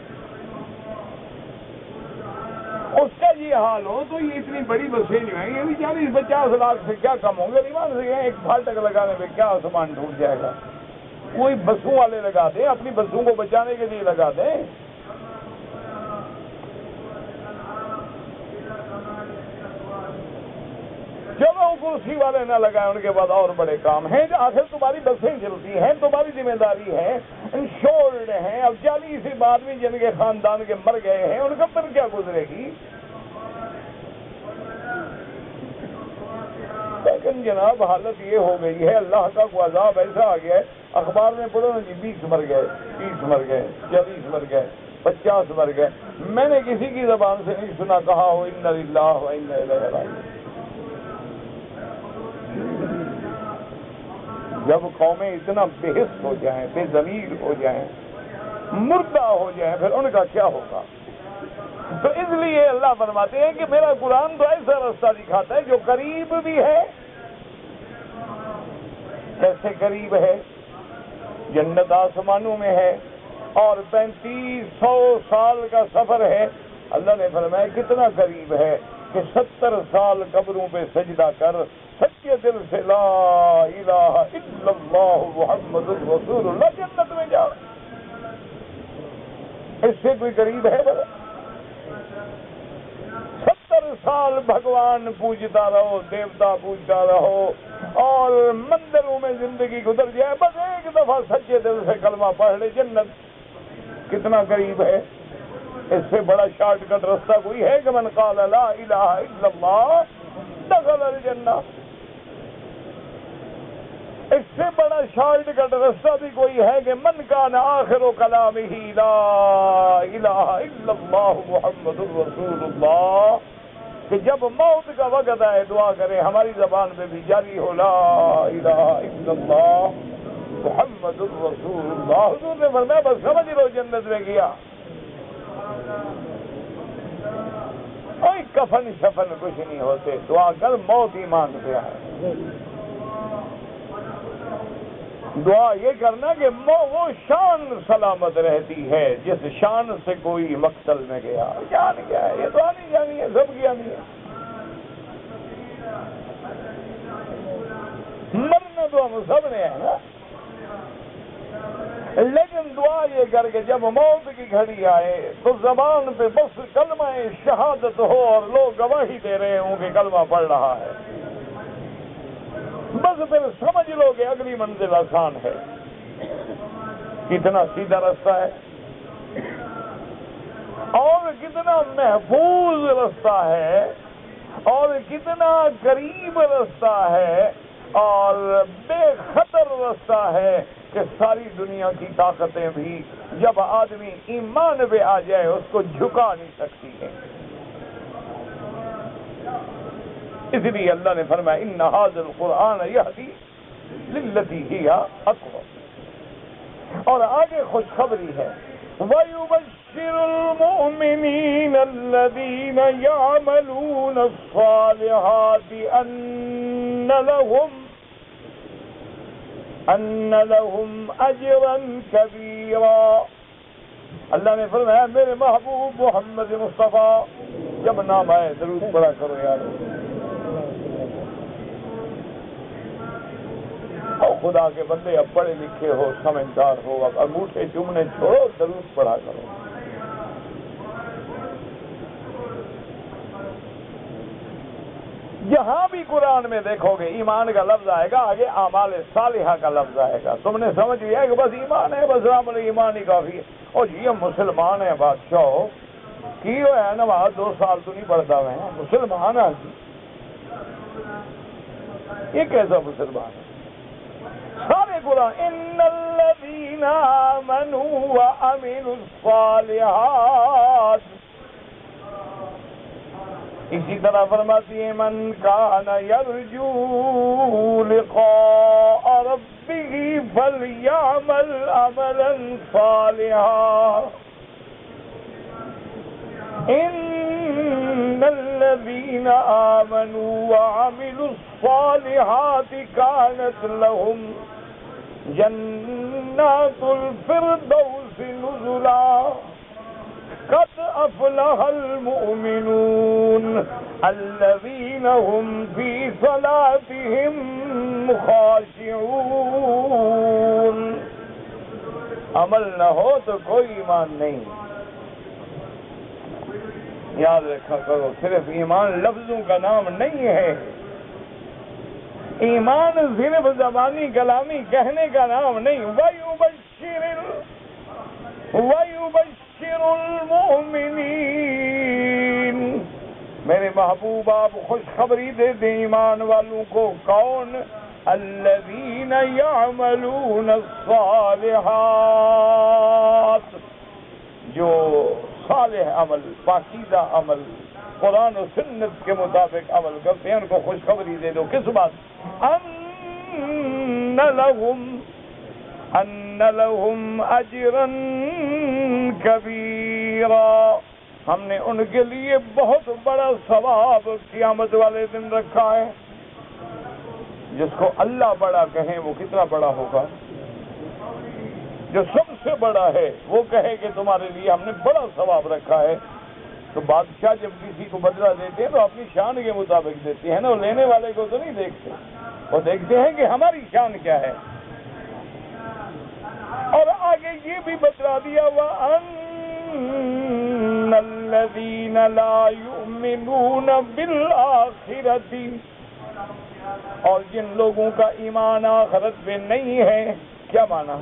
اس کا یہ حال ہو تو یہ اتنی بڑی بسیں جو ہیں یہ بھی 40-50 لاکھ سے کیا کم ہوں گے؟ ایمان سے ایک پھاٹک لگانے میں کیا آسمان ٹوٹ جائے گا؟ کوئی بسوں والے لگا دیں، اپنی بسوں کو بچانے کے لیے لگا دیں۔ چلو کرسی والے نہ لگائیں، ان کے بعد اور بڑے کام ہیں، آخر تمہاری بسیں چلتی ہیں، تمہاری ذمہ داری ہے، انشورڈ ہیں، اب 40 آدمی جن کے خاندان کے مر گئے ہیں ان کا پھر کیا گزرے گی؟ لیکن جناب حالت یہ ہو گئی ہے، اللہ کا کوئی عذاب ایسا آ گیا ہے، اخبار میں پڑھو نا جی 20 مر گئے، 30 مر گئے، 40 مر گئے، 50 مر گئے، میں نے کسی کی زبان سے نہیں سنا کہا ہو انا للہ و انا الیہ راجعون۔ جب قومیں اتنا بے حس ہو جائیں، بے ضمیر ہو جائیں، مردہ ہو جائیں، پھر ان کا کیا ہوگا؟ تو اس لیے اللہ فرماتے ہیں کہ میرا قرآن تو ایسا رستہ دکھاتا ہے جو قریب بھی ہے۔ کیسے قریب ہے؟ جنت آسمانوں میں ہے اور 3500 سال کا سفر ہے۔ اللہ نے فرمایا کتنا قریب ہے کہ 70 سال قبروں پہ سجدہ کر، سچے دل سے لا الہ الا اللہ محمد رسول اللہ، جنت میں جا۔ اس سے کوئی قریب ہے بڑا؟ 70 سال بھگوان پوجتا رہو، دیوتا پوجتا رہو، اور مندروں میں زندگی گزر جائے، بس ایک دفعہ سچے دل سے کلمہ پڑھ لے، جنت کتنا قریب ہے۔ اس سے بڑا شارٹ کٹ رستہ کوئی ہے کہ من قال لا الہ الا اللہ دخل الجنہ؟ اس سے بڑا شارٹ کٹ رستہ بھی کوئی ہے کہ من کان آخر کلامہ لا الہ الا اللہ محمد رسول اللہ، کہ جب موت کا وقت آئے دعا کرے ہماری زبان پہ بھی جاری ہو لا الہ الا اللہ محمد رسول اللہ۔ حضور نے فرمایا بس سمجھ لو جنت میں گیا۔ کوئی کفن شفن کچھ نہیں ہوتے، دعا کر موت ایمان پہ آئے۔ دعا یہ کرنا کہ وہ شان سلامت رہتی ہے جس شان سے کوئی مقتل میں گیا۔ شان کیا ہے یہ دعا نہیں جانی ہے، سب کیا نہیں ہے۔ مرنا تو ہم سب نے ہے نا، لیکن دعا یہ کر کے جب موت کی گھڑی آئے تو زبان پہ بس کلمہ شہادت ہو اور لوگ گواہی دے رہے ہوں کہ کلمہ پڑھ رہا ہے، بس پھر سمجھ لو کہ اگلی منزل آسان ہے۔ کتنا سیدھا رستہ ہے اور کتنا محفوظ رستہ ہے اور کتنا قریب رستہ ہے اور بے خطر رستہ ہے کہ ساری دنیا کی طاقتیں بھی جب آدمی ایمان پہ آ جائے اس کو جھکا نہیں سکتی ہے۔ اس لیے اللہ نے فرمایا ان ھذا القرآن یہدی للتی ہی اقوم، اور آگے خوشخبری ہے وَيُبَشِّرُ الْمُؤْمِنِينَ الَّذِينَ يَعْمَلُونَ الصَّالِحَاتِ أَنَّ لَهُمْ أَجْرًا كَبِيرًا۔ اللہ نے فرمایا میرے محبوب محمد مصطفیٰ جب نام آئے درود پڑھا کرو یار، اور خدا کے بندے اب پڑھے لکھے ہو، سمجھدار ہو، اب انگوٹھے چومنے چھوڑو، درود پڑھا کرو۔ جہاں بھی قرآن میں دیکھو گے ایمان کا لفظ آئے گا، آگے اعمال صالحہ کا لفظ آئے گا۔ تم نے سمجھ لیا کہ بس ایمان ہے، بس عمل ایمان ہی کافی ہے۔ اور یہ مسلمان ہیں بادشاہ کی ہے نماز 2 سال تو نہیں پڑھتا میں، مسلمان ہے یہ کیسا مسلمان ہے؟ سارے قرآن ان الذین آمنوا وعملوا الصالحات، اسی طرح فرماتی ہے من کان یرجو لقاء ربہ فلیعمل عملا صالحا ان الذین آمنوا وعملوا الصالحات كانت لهم جنات الفردوس نزلا قد افلح المؤمنون الذين هم في صلاتهم خاشعون۔ عمل نہ ہو تو کوئی ایمان نہیں، یاد رکھا کرو، صرف ایمان لفظوں کا نام نہیں ہے، ایمان صرف زبانی کلامی کہنے کا نام نہیں۔ وَيُبَشِّرُ الْمُؤْمِنِينَ، میرے محبوب آپ خوشخبری دے دیں ایمان والوں کو۔ کون؟ الَّذِينَ يَعْمَلُونَ الصَّالِحَاتِ، جو صالح عمل، پاکیزہ عمل، قرآن و سنت کے مطابق عمل کرتے ہیں، ان کو خوشخبری دے دو۔ کس بات؟ ان لہم اجرا کبیرا، ہم نے ان کے لیے بہت بڑا ثواب قیامت والے دن رکھا ہے۔ جس کو اللہ بڑا کہیں وہ کتنا بڑا ہوگا؟ جو سب سے بڑا ہے وہ کہے کہ تمہارے لیے ہم نے بڑا ثواب رکھا ہے، تو بادشاہ جب کسی کو بدلہ دیتے ہیں تو اپنی شان کے مطابق دیتے ہیں نا، وہ لینے والے کو تو نہیں دیکھتے، وہ دیکھتے ہیں کہ ہماری شان کیا ہے۔ اور آگے یہ بھی بتلا دیا وَأَنَّ الَّذِينَ لَا يُؤْمِنُونَ بِالْآخِرَةِ اور جن لوگوں کا ایمان آخرت پہ نہیں ہے، کیا مانا؟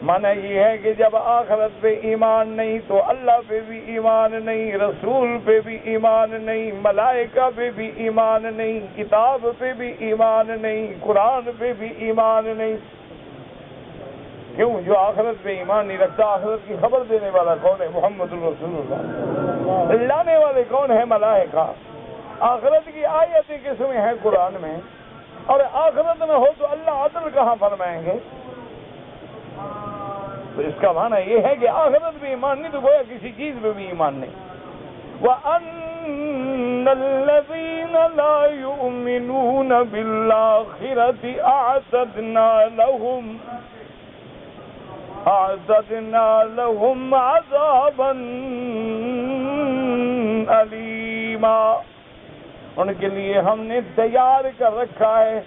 مانا یہ ہے کہ جب آخرت پہ ایمان نہیں تو اللہ پہ بھی ایمان نہیں، رسول پہ بھی ایمان نہیں، ملائکہ پہ بھی ایمان نہیں، کتاب پہ بھی ایمان نہیں، قرآن پہ بھی ایمان نہیں۔ کیوں؟ جو آخرت پہ ایمان نہیں رکھتا، آخرت کی خبر دینے والا کون ہے؟ محمد الرسول اللہ۔ لانے والے کون ہے؟ ملائکہ۔ آخرت کی آیتیں کس میں ہیں؟ قرآن میں۔ اور آخرت میں ہو تو اللہ عدل کہاں فرمائیں گے؟ تو اس کا معنی یہ ہے کہ آخرت بھی ایمان نہیں تو گویا کسی چیز پہ بھی ایمان نہیں۔ وَأَنَّ الَّذِينَ لَا يُؤْمِنُونَ بِالْآخِرَةِ أَعْتَدْنَا لَهُمْ عَذَابًا أَلِيمًا، ان کے لیے ہم نے تیار کر رکھا ہے،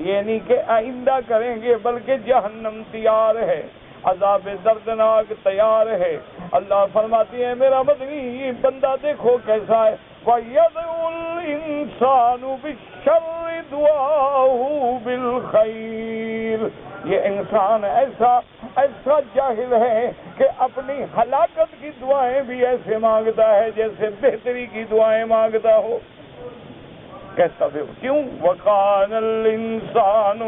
یہ نہیں کہ آئندہ کریں گے بلکہ جہنم تیار ہے، عذاب دردناک تیار ہے۔ اللہ فرماتی ہے میرا مدنی یہ بندہ دیکھو کیسا ہے، وَيَدْعُو الْإِنسَانُ بِالشَّرِّ دُعَاءَهُ بِالْخَيْرِ، یہ انسان ایسا جاہل ہے کہ اپنی ہلاکت کی دعائیں بھی ایسے مانگتا ہے جیسے بہتری کی دعائیں مانگتا ہو۔ کیسا بھی کیوں؟ وَكَانَ الْإِنسَانُ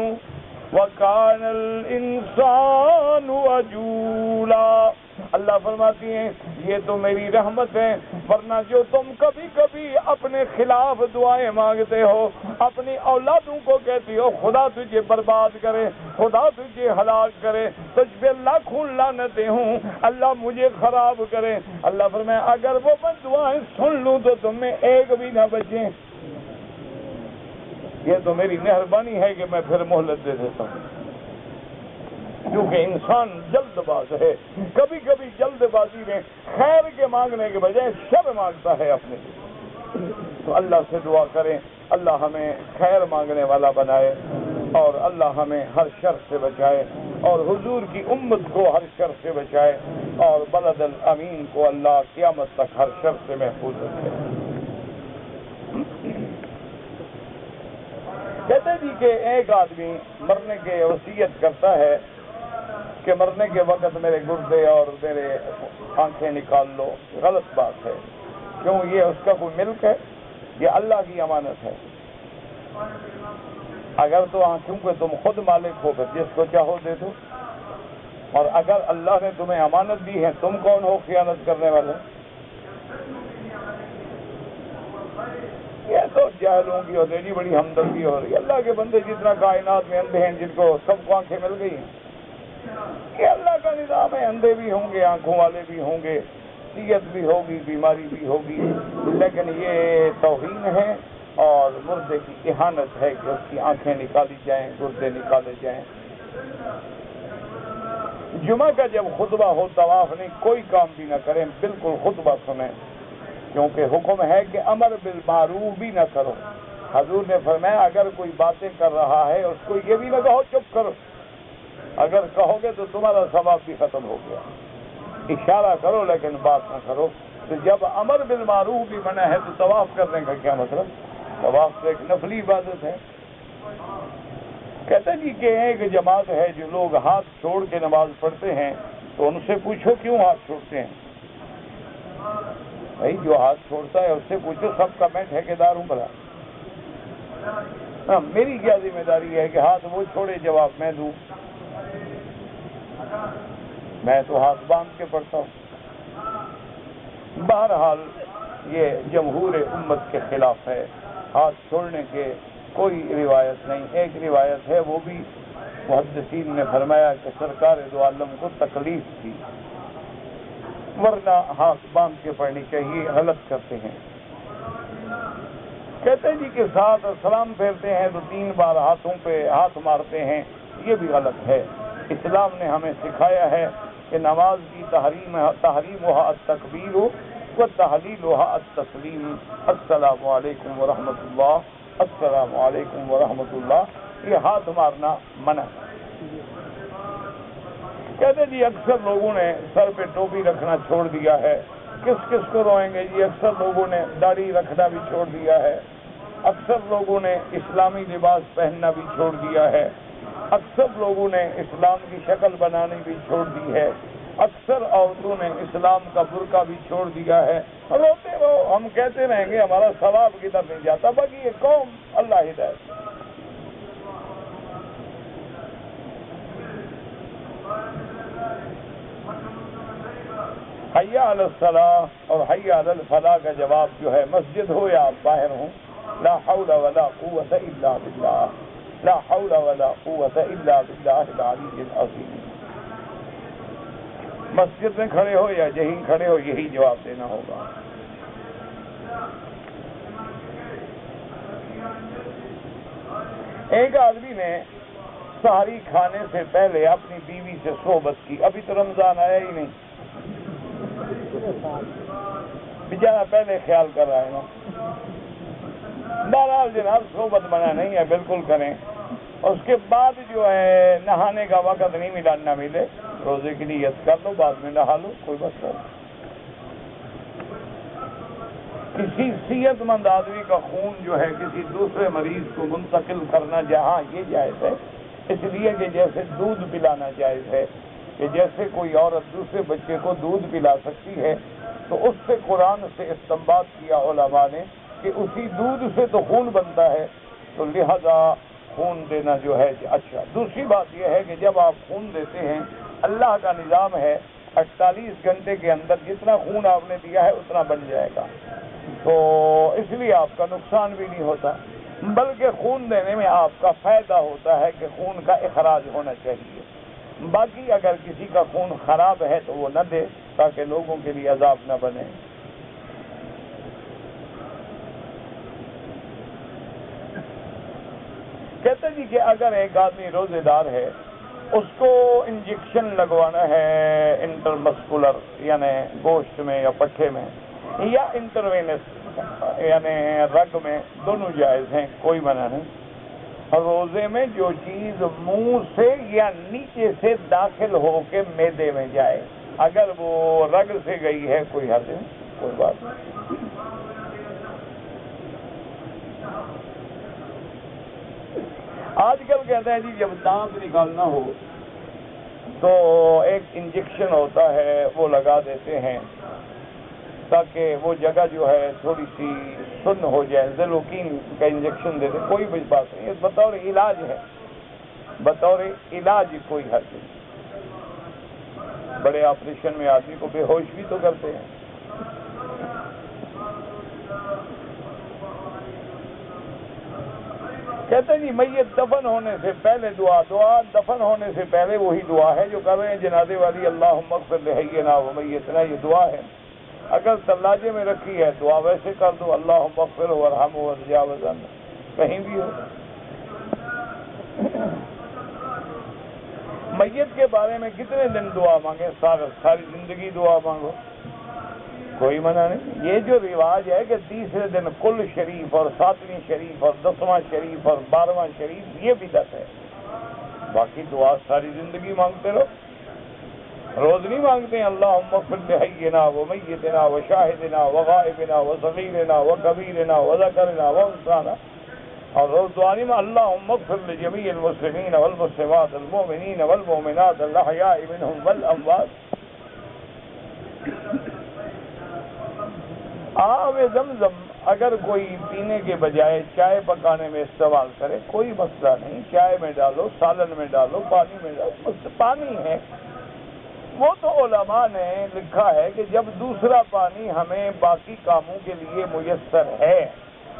عَجُولًا، اللہ فرماتی ہیں یہ تو میری رحمت ہے، ورنہ جو تم کبھی کبھی اپنے خلاف دعائیں مانگتے ہو، اپنی اولادوں کو کہتی ہو خدا تجھے برباد کرے، خدا تجھے ہلاک کرے، تجھ پہ لاکھوں لعنتیں ہوں، اللہ مجھے خراب کرے، اللہ فرمائے اگر وہ میں دعائیں سن لوں تو تم میں ایک بھی نہ بچے، یہ تو میری مہربانی ہے کہ میں پھر مہلت دے دیتا ہوں۔ کیونکہ انسان جلد باز ہے، کبھی کبھی جلد بازی میں خیر کے مانگنے کے بجائے شر مانگتا ہے اپنے لیے۔ تو اللہ سے دعا کریں اللہ ہمیں خیر مانگنے والا بنائے، اور اللہ ہمیں ہر شر سے بچائے، اور حضور کی امت کو ہر شر سے بچائے، اور بلد الامین کو اللہ قیامت تک ہر شر سے محفوظ رکھے۔ کہتے جی کہ ایک آدمی مرنے کے وصیت کرتا ہے کہ مرنے کے وقت میرے گردے اور میرے آنکھیں نکال لو، غلط بات ہے۔ کیوں؟ یہ اس کا کوئی ملک ہے، یہ اللہ کی امانت ہے۔ اگر تو آنکھوں کے تم خود مالک ہو پھر جس کو چاہو دے دو، اور اگر اللہ نے تمہیں امانت دی ہے تم کون ہو خیانت کرنے والے؟ یہ تو جاہلوں کی اور اتنی بڑی ہمدردی ہو رہی ہے۔ اللہ کے بندے جتنا کائنات میں اندھے ہیں جن کو سب کو آنکھیں مل گئی ہیں، کہ اللہ کا نظام ہے، اندھے بھی ہوں گے، آنکھوں والے بھی ہوں گے، صحت بھی ہوگی، بیماری بھی ہوگی، لیکن یہ توہین ہے اور مردے کی اہانت ہے کہ اس کی آنکھیں نکالی جائیں، گردے نکالے جائیں۔ جمعہ کا جب خطبہ ہو طواف نہیں، کوئی کام بھی نہ کریں، بالکل خطبہ سنیں، کیونکہ حکم ہے کہ امر بالمعروف بھی نہ کرو۔ حضور نے فرمایا اگر کوئی باتیں کر رہا ہے اس کو یہ بھی نہ کہو چپ کرو، اگر کہو گے تو تمہارا ثواب بھی ختم ہو گیا۔ اشارہ کرو لیکن بات نہ کرو۔ تو جب امر بالمعروف بھی منع ہے تو طواف کرنے کا کیا مطلب؟ طواف تو ایک نفلی عبادت ہے۔ کہتے جی کہ ایک جماعت ہے جو لوگ ہاتھ چھوڑ کے نماز پڑھتے ہیں، تو ان سے پوچھو کیوں ہاتھ چھوڑتے ہیں؟ بھائی جو ہاتھ چھوڑتا ہے اس سے پوچھو، سب کا میں ٹھیکیدار ہوں بھلا؟ میری کیا ذمہ داری ہے کہ ہاتھ وہ چھوڑے جواب میں دوں؟ میں تو ہاتھ باندھ کے پڑھتا ہوں۔ بہرحال یہ جمہور امت کے خلاف ہے، ہاتھ چھوڑنے کے کوئی روایت نہیں۔ ایک روایت ہے، وہ بھی محدثین نے فرمایا کہ سرکار دو عالم کو تکلیف تھی، ورنہ ہاتھ باندھ کے پڑھنی چاہیے، غلط کرتے ہیں۔ کہتے جی کہ ساتھ سلام پھیرتے ہیں تو 3 بار ہاتھوں پہ ہاتھ مارتے ہیں، یہ بھی غلط ہے۔ اسلام نے ہمیں سکھایا ہے کہ نماز کی تحریمها التکبیر و تحلیلها التسلیم۔ السلام علیکم ورحمۃ اللہ، السلام علیکم ورحمۃ اللہ، یہ ہاتھ مارنا منع ہے۔ کہتے جی اکثر لوگوں نے سر پہ ٹوپی رکھنا چھوڑ دیا ہے، کس کس کو روئیں گے جی؟ اکثر لوگوں نے داڑھی رکھنا بھی چھوڑ دیا ہے، اکثر لوگوں نے اسلامی لباس پہننا بھی چھوڑ دیا ہے، اکثر لوگوں نے اسلام کی شکل بنانی بھی چھوڑ دی ہے، اکثر عورتوں نے اسلام کا برقع بھی چھوڑ دیا ہے۔ روتے رہو، ہم کہتے رہیں گے، ہمارا ثواب کدھر نہیں جاتا۔ باقی یہ قوم اللہ ہدایت۔ حی علی الصلاۃ اور حی علی الفلاح کا جواب جو ہے، مسجد ہو یا آپ باہر ہوں، لا حول ولا قوت الا باللہ، لا حول ولا قوت الا باللہ العلی العظیم۔ مسجد میں کھڑے ہو یا یہیں کھڑے ہو، یہی جواب دینا ہوگا۔ ایک آدمی نے سحری کھانے سے پہلے اپنی بیوی سے صحبت کی، ابھی تو رمضان آیا ہی نہیں، بیچارہ پہلے خیال کر رہا ہے نا۔ بہرحال جناب صحبت منع نہیں ہے، بالکل کریں۔ اس کے بعد جو ہے نہانے کا وقت نہیں ملا، نہ ملے، روزے کی نیت کر لو، بعد میں نہا لو، کوئی مسئلہ نہیں۔ کسی صحت مند آدمی کا خون جو ہے کسی دوسرے مریض کو منتقل کرنا جہاں یہ جائز ہے، اس لیے کہ جیسے دودھ پلانا جائز ہے، کہ جیسے کوئی عورت دوسرے بچے کو دودھ پلا سکتی ہے، تو اس سے قرآن سے استنباط کیا علماء نے کہ اسی دودھ سے تو خون بنتا ہے، تو لہذا خون دینا جو ہے اچھا۔ دوسری بات یہ ہے کہ جب آپ خون دیتے ہیں، اللہ کا نظام ہے 48 گھنٹے کے اندر جتنا خون آپ نے دیا ہے اتنا بن جائے گا، تو اس لیے آپ کا نقصان بھی نہیں ہوتا، بلکہ خون دینے میں آپ کا فائدہ ہوتا ہے کہ خون کا اخراج ہونا چاہیے۔ باقی اگر کسی کا خون خراب ہے تو وہ نہ دے، تاکہ لوگوں کے لیے عذاب نہ بنے۔ کہتے جی کہ اگر ایک آدمی روزے دار ہے، اس کو انجیکشن لگوانا ہے انٹرمسکولر یعنی گوشت میں یا پٹھے میں، یا انٹروینس یعنی رگ میں، دونوں جائز ہیں، کوئی منع نہیں۔ روزے میں جو چیز منہ سے یا نیچے سے داخل ہو کے معدے میں جائے، اگر وہ رگ سے گئی ہے کوئی حرج نہیں، کوئی بات نہیں۔ آج کل کہتے ہیں جی جب دانت نکالنا ہو تو ایک انجیکشن ہوتا ہے وہ لگا دیتے ہیں تاکہ وہ جگہ جو ہے تھوڑی سی سن ہو جائے، زیلوکین کا انجیکشن دیتے، کوئی بھی بات نہیں، بطور علاج ہے، بطور علاج کوئی حرج نہیں۔ بڑے آپریشن میں آدمی کو بے ہوش بھی تو کرتے ہیں۔ کہتے ہیں جی میت دفن ہونے سے پہلے دعا دفن ہونے سے پہلے وہی دعا ہے جو کر رہے ہیں جنازے والی، اللہم اغفر لحینا و میتنا، یہ دعا ہے۔ اگر تلاجے میں رکھی ہے دعا ویسے کر دو، اللہم اغفر وارحمہ وتجاوز عنہ، کہیں بھی ہو۔ میت کے بارے میں کتنے دن دعا مانگے؟ ساری زندگی دعا مانگو، کوئی منع نہیں۔ یہ جو رواج ہے کہ تیسرے دن کل شریف اور 7ویں شریف اور 10واں شریف اور 12واں شریف، یہ بدعت ہے۔ باقی دعا ساری زندگی مانگتے رہو، روز نہیں مانگتے ہیں اللہم اغفر لحینا و میتنا و شاہدنا و غائبنا و صغیرنا و کبیرنا و ذکرنا و انثانا، اور روز دعا نہیں اللہم اغفر لجمیع المسلمین والمسلمات المؤمنین والمؤمنات الاحیاء منہم والاموات۔ آب زمزم اگر کوئی پینے کے بجائے چائے پکانے میں استعمال کرے کوئی مسئلہ نہیں، چائے میں ڈالو، سالن میں ڈالو، پانی میں ڈالو، پانی ہے۔ وہ تو علماء نے لکھا ہے کہ جب دوسرا پانی ہمیں باقی کاموں کے لیے میسر ہے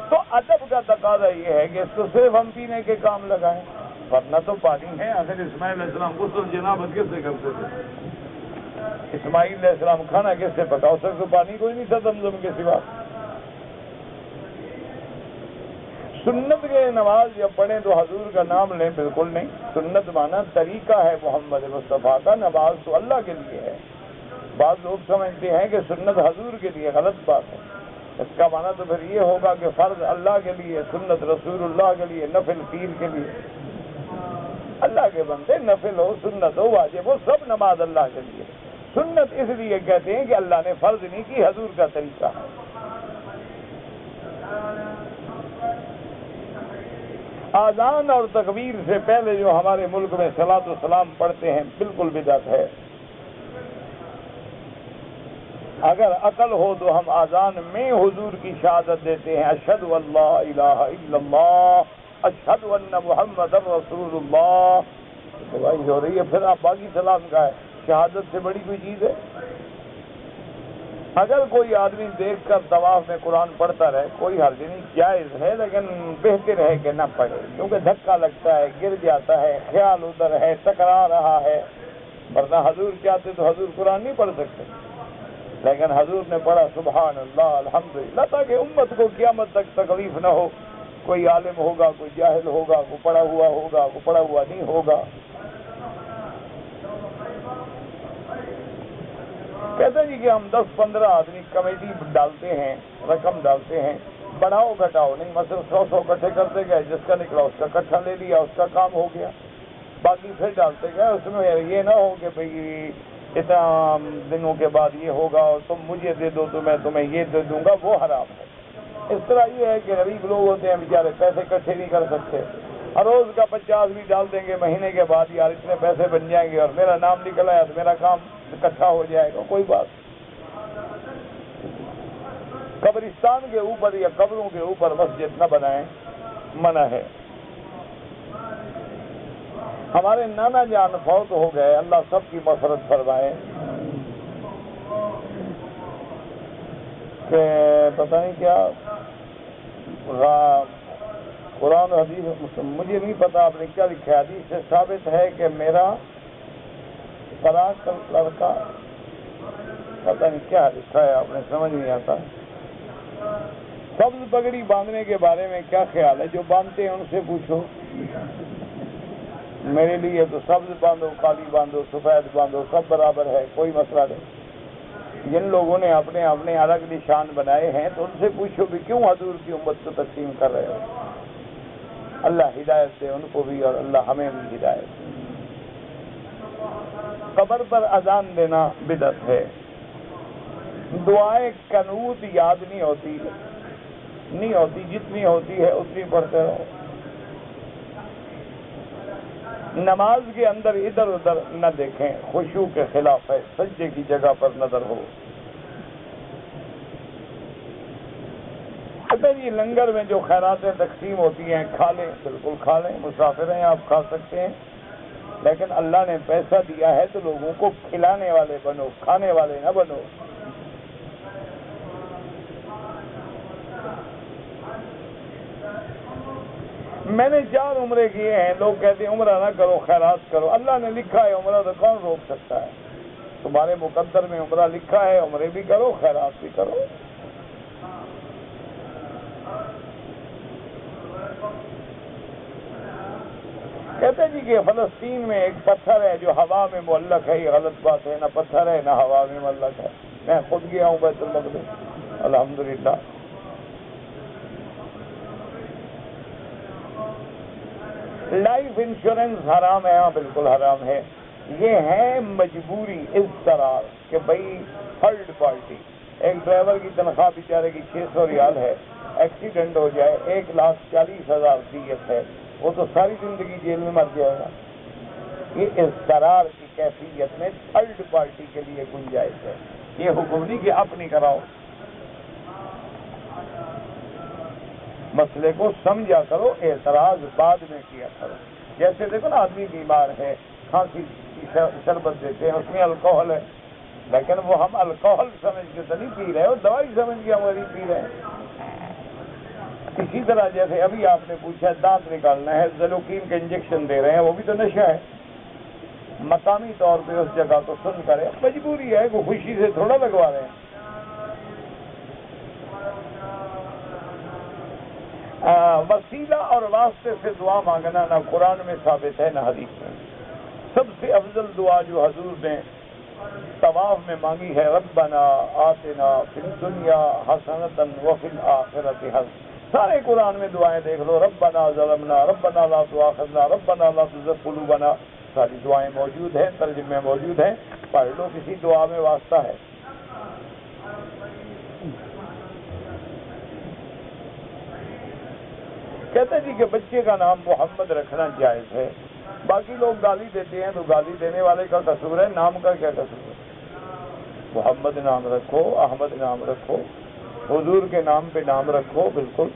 تو ادب کا تقاضا یہ ہے کہ اس کو صرف ہم پینے کے کام لگائیں، ورنہ تو پانی ہے۔ اگر اسماعیل علیہ السلام غسل جنابت کس سے کرتے تھے؟ اسماعیل علیہ السلام کھانا کس سے پکا؟ اس وقت تو پانی کوئی نہیں تھا زمزم کے سوا۔ سنت کے نماز جب پڑھیں تو حضور کا نام لیں، بالکل نہیں۔ سنت مانا طریقہ ہے محمد مصطفیٰ کا، نماز تو اللہ کے لیے ہے۔ بعض لوگ سمجھتے ہیں کہ سنت حضور کے لیے، غلط بات ہے۔ اس کا معنی تو پھر یہ ہوگا کہ فرض اللہ کے لیے، سنت رسول اللہ کے لیے، نفل پیر کے لیے۔ اللہ کے بندے نفل ہو، سنت ہو، واجب ہو، سب نماز اللہ کے لیے۔ سنت اس لیے کہتے ہیں کہ اللہ نے فرض نہیں کی، حضور کا طریقہ ہے۔ آذان اور تکبیر سے پہلے جو ہمارے ملک میں صلاۃ و سلام پڑھتے ہیں بالکل بدعت ہے۔ اگر عقل ہو تو ہم آذان میں حضور کی شہادت دیتے ہیں، اشہد ان لا الہ الا اللہ، اشہد ان محمد رسول اللہ، گواہی ہو رہی ہے۔ پھر آپ باقی سلام کا ہے، شہادت سے بڑی کوئی چیز ہے؟ اگر کوئی آدمی دیکھ کر طواف میں قرآن پڑھتا رہے کوئی حرج نہیں، جائز ہے، لیکن بہتر ہے کہ نہ پڑھے، کیونکہ دھکا لگتا ہے، گر جاتا ہے، خیال ادھر ہے، ٹکرا رہا ہے۔ ورنہ حضور چاہتے تو حضور قرآن نہیں پڑھ سکتے، لیکن حضور نے پڑھا سبحان اللہ الحمدللہ، تاکہ امت کو قیامت تک تکلیف نہ ہو۔ کوئی عالم ہوگا، کوئی جاہل ہوگا، کوئی پڑھا ہوا ہوگا، کوئی پڑھا ہوا نہیں ہوگا۔ کہتے ہیں جی کہ ہم 10-15 آدمی کمیٹی ڈالتے ہیں، رقم ڈالتے ہیں، بڑھاؤ گھٹاؤ نہیں، مثلا 100 اکٹھے کرتے گئے، جس کا نکلا اس کا اکٹھا لے لیا، اس کا کام ہو گیا، باقی پھر ڈالتے گئے۔ اس میں یہ نہ ہو کہ بھئی اتنا دنوں کے بعد یہ ہوگا اور تم مجھے دے دو تو میں تمہیں یہ دے دوں گا، وہ حرام ہے۔ اس طرح یہ ہے کہ غریب لوگ ہوتے ہیں بیچارے، پیسے اکٹھے نہیں کر سکتے، ہر روز کا 50 بھی ڈال دیں گے، مہینے کے بعد یار اتنے پیسے بن جائیں گے اور میرا نام نکل آیا تو میرا کام اکٹھا ہو جائے گا، کوئی بات۔ قبرستان کے اوپر یا قبروں کے اوپر مسجد نہ بنائیں، منع ہے۔ ہمارے نانا جان فوت ہو گئے، اللہ سب کی مغفرت فرمائے، کہ پتہ نہیں کیا قرآن و حدیث، مجھے نہیں پتا آپ نے کیا لکھا ہے، حدیث سے ثابت ہے کہ میرا طلاق کا لڑکا، پتہ نہیں کیا لکھا ہے، آپ نے سمجھ نہیں آتا۔ سبز پگڑی باندھنے کے بارے میں کیا خیال ہے؟ جو باندھتے ہیں ان سے پوچھو، میرے لیے تو سبز باندھو، کالی باندھو، سفید باندھو، سب برابر ہے، کوئی مسئلہ نہیں۔ جن لوگوں نے اپنے اپنے الگ نشان بنائے ہیں تو ان سے پوچھو بھی کیوں حضور کی امت کو تقسیم کر رہے ہو؟ اللہ ہدایت دے ان کو بھی اور اللہ ہمیں بھی ہدایت دے۔ قبر پر اذان دینا بدعت ہے۔ دعائیں قنوت یاد نہیں ہوتی، جتنی ہوتی ہے اتنی پڑھتے رہو۔ نماز کے اندر ادھر ادھر نہ دیکھیں، خشوع کے خلاف ہے، سجدے کی جگہ پر نظر ہو۔ اچھا جی، لنگر میں جو خیراتیں تقسیم ہوتی ہیں کھا لیں، بالکل کھا لیں، مسافر ہیں آپ کھا سکتے ہیں، لیکن اللہ نے پیسہ دیا ہے تو لوگوں کو کھلانے والے بنو، کھانے والے نہ بنو۔ میں نے 4 عمرے کیے ہیں، لوگ کہتے ہیں عمرہ نہ کرو، خیرات کرو۔ اللہ نے لکھا ہے عمرہ تو کون روک سکتا ہے؟ تمہارے مقدر میں عمرہ لکھا ہے، عمرے بھی کرو، خیرات بھی کرو۔ کہتے ہیں جی کہ فلسطین میں ایک پتھر ہے جو ہوا میں معلق ہے، یہ غلط بات ہے، نہ پتھر ہے نہ ہوا میں معلق ہے۔ میں خود گیا ہوں بیت المقدس، الحمدللہ۔ لائف انشورنس حرام ہے؟ ہاں بالکل حرام ہے۔ یہ ہے مجبوری، اضطرار، کہ بھئی تھرڈ پارٹی، ایک ڈرائیور کی تنخواہ بیچارے کی 600 ریال ہے، ایکسیڈنٹ ہو جائے 1,40,000 دیت ہے، وہ تو ساری زندگی جیل میں مر جائے گا۔ یہ اضطرار کی کیفیت میں تھرڈ پارٹی کے لیے گنجائش ہے، یہ حکم نہیں کہ اپنی کراؤ۔ مسئلے کو سمجھا کرو، اعتراض بعد میں کیا کرو۔ جیسے دیکھو نا، آدمی بیمار ہے، کھانسی کی شربت دیتے ہیں، اس میں الکوہل ہے، لیکن وہ ہم الکوہل سمجھ کے تو نہیں پی رہے، وہ دوائی سمجھ کے ہماری پی رہے ہیں۔ اسی طرح جیسے ابھی آپ نے پوچھا دانت نکالنا ہے، زلوکین کے انجیکشن دے رہے ہیں، وہ بھی تو نشہ ہے۔ مقامی طور پہ اس جگہ کو سن کرے، مجبوری ہے، وہ خوشی سے تھوڑا لگوا رہے ہیں۔ وسیلہ اور واسطے سے دعا مانگنا نہ قرآن میں ثابت ہے نہ حدیث میں۔ سب سے افضل دعا جو حضور نے طواف میں مانگی ہے، ربنا آتنا فی الدنیا حسنۃ وفی الآخرۃ حسنۃ۔ سارے قرآن میں دعائیں دیکھ لو، ربنا ظلمنا، ربنا لا تؤاخذنا، ربنا لا تزغ قلوبنا، ساری دعائیں موجود ہیں، ترجمے موجود ہیں، پڑھ لو، کسی دعا میں واسطہ ہے۔ کہتے جی کہ بچے کا نام محمد رکھنا جائز ہے، باقی لوگ گالی دیتے ہیں تو گالی دینے والے کا قصور ہے، نام کا کیا قصور ہے؟ محمد نام رکھو، احمد نام رکھو، حضور کے نام پہ نام رکھو، بالکل۔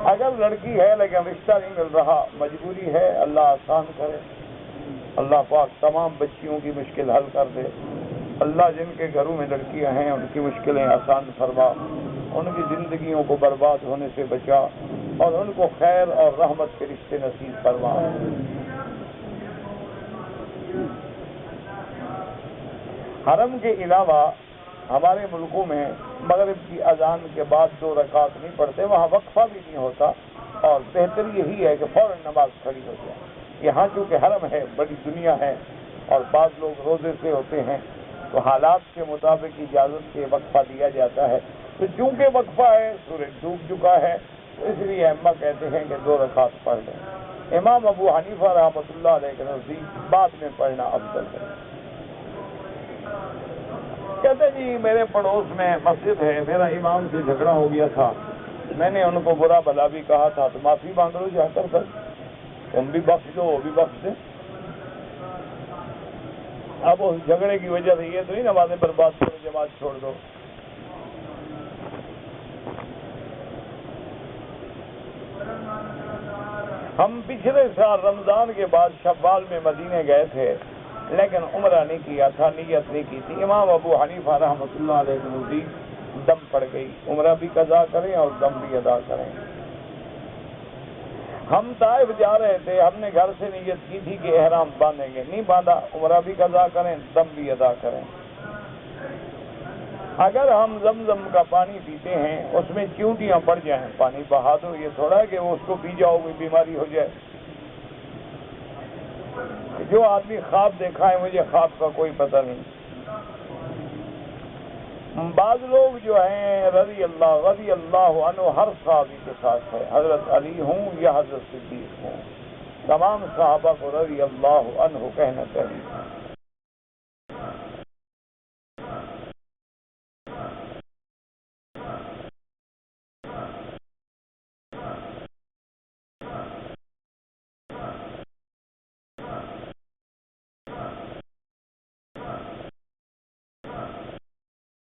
اگر لڑکی ہے لیکن رشتہ نہیں مل رہا، مجبوری ہے، اللہ آسان کرے، اللہ پاک تمام بچیوں کی مشکل حل کر دے، اللہ جن کے گھروں میں لڑکیاں ہیں ان کی مشکلیں آسان فرما، ان کی زندگیوں کو برباد ہونے سے بچا اور ان کو خیر اور رحمت کے رشتے نصیب فرما۔ حرم کے علاوہ ہمارے ملکوں میں مغرب کی اذان کے بعد 2 رکعت نہیں پڑھتے، وہاں وقفہ بھی نہیں ہوتا، اور بہتر یہی ہے کہ فوراً نماز کھڑی ہو جائے۔ یہاں چونکہ حرم ہے، بڑی دنیا ہے، اور بعض لوگ روزے سے ہوتے ہیں تو حالات کے مطابق اجازت سے وقفہ دیا جاتا ہے، تو چونکہ وقفہ ہے، سورج ڈوب چکا ہے، تو اس لیے ائمہ کہتے ہیں کہ 2 رکعت پڑھ لیں۔ امام ابو حنیفہ رحمۃ اللہ علیہ کے نزدیک بعد میں پڑھنا افضل ہے۔ کہتے جی میرے پڑوس میں مسجد ہے، میرا امام سے جھگڑا ہو گیا تھا، میں نے ان کو برا بھلا بھی کہا تھا، تو معافی مانگ لو جا کر تم بھی بخش دو وہ بھی بخش دے۔ اب اس جھگڑے کی وجہ سے یہ تو نہیں نمازیں برباد کرو، جماعت چھوڑ دو۔ ہم پچھلے سال رمضان کے بعد شوال میں مدینے گئے تھے، لیکن عمرہ نہیں کیا تھا، نیت نہیں کی تھی۔ امام ابو حنیفہ رحمۃ اللہ علیہ کے نزدیک دم پڑ گئی، عمرہ بھی قضا کریں اور دم بھی ادا کریں۔ ہم طائف جا رہے تھے، ہم نے گھر سے نیت کی تھی کہ احرام باندھیں گے، نہیں باندھا، عمرہ بھی قضا کریں، دم بھی ادا کریں۔ اگر ہم زمزم کا پانی پیتے ہیں اس میں چیونٹیاں پڑ جائیں، پانی بہا دو، یہ تھوڑا ہے کہ وہ اس کو پی جاؤ کوئی بیماری ہو جائے۔ جو آدمی خواب دیکھا ہے، مجھے خواب کا کوئی پتہ نہیں۔ بعض لوگ جو ہیں رضی اللہ عنہ ہر صحابی کے ساتھ ہے، حضرت علی ہوں یا حضرت صدیق ہوں، تمام صحابہ کو رضی اللہ عنہ کہنا چاہیے۔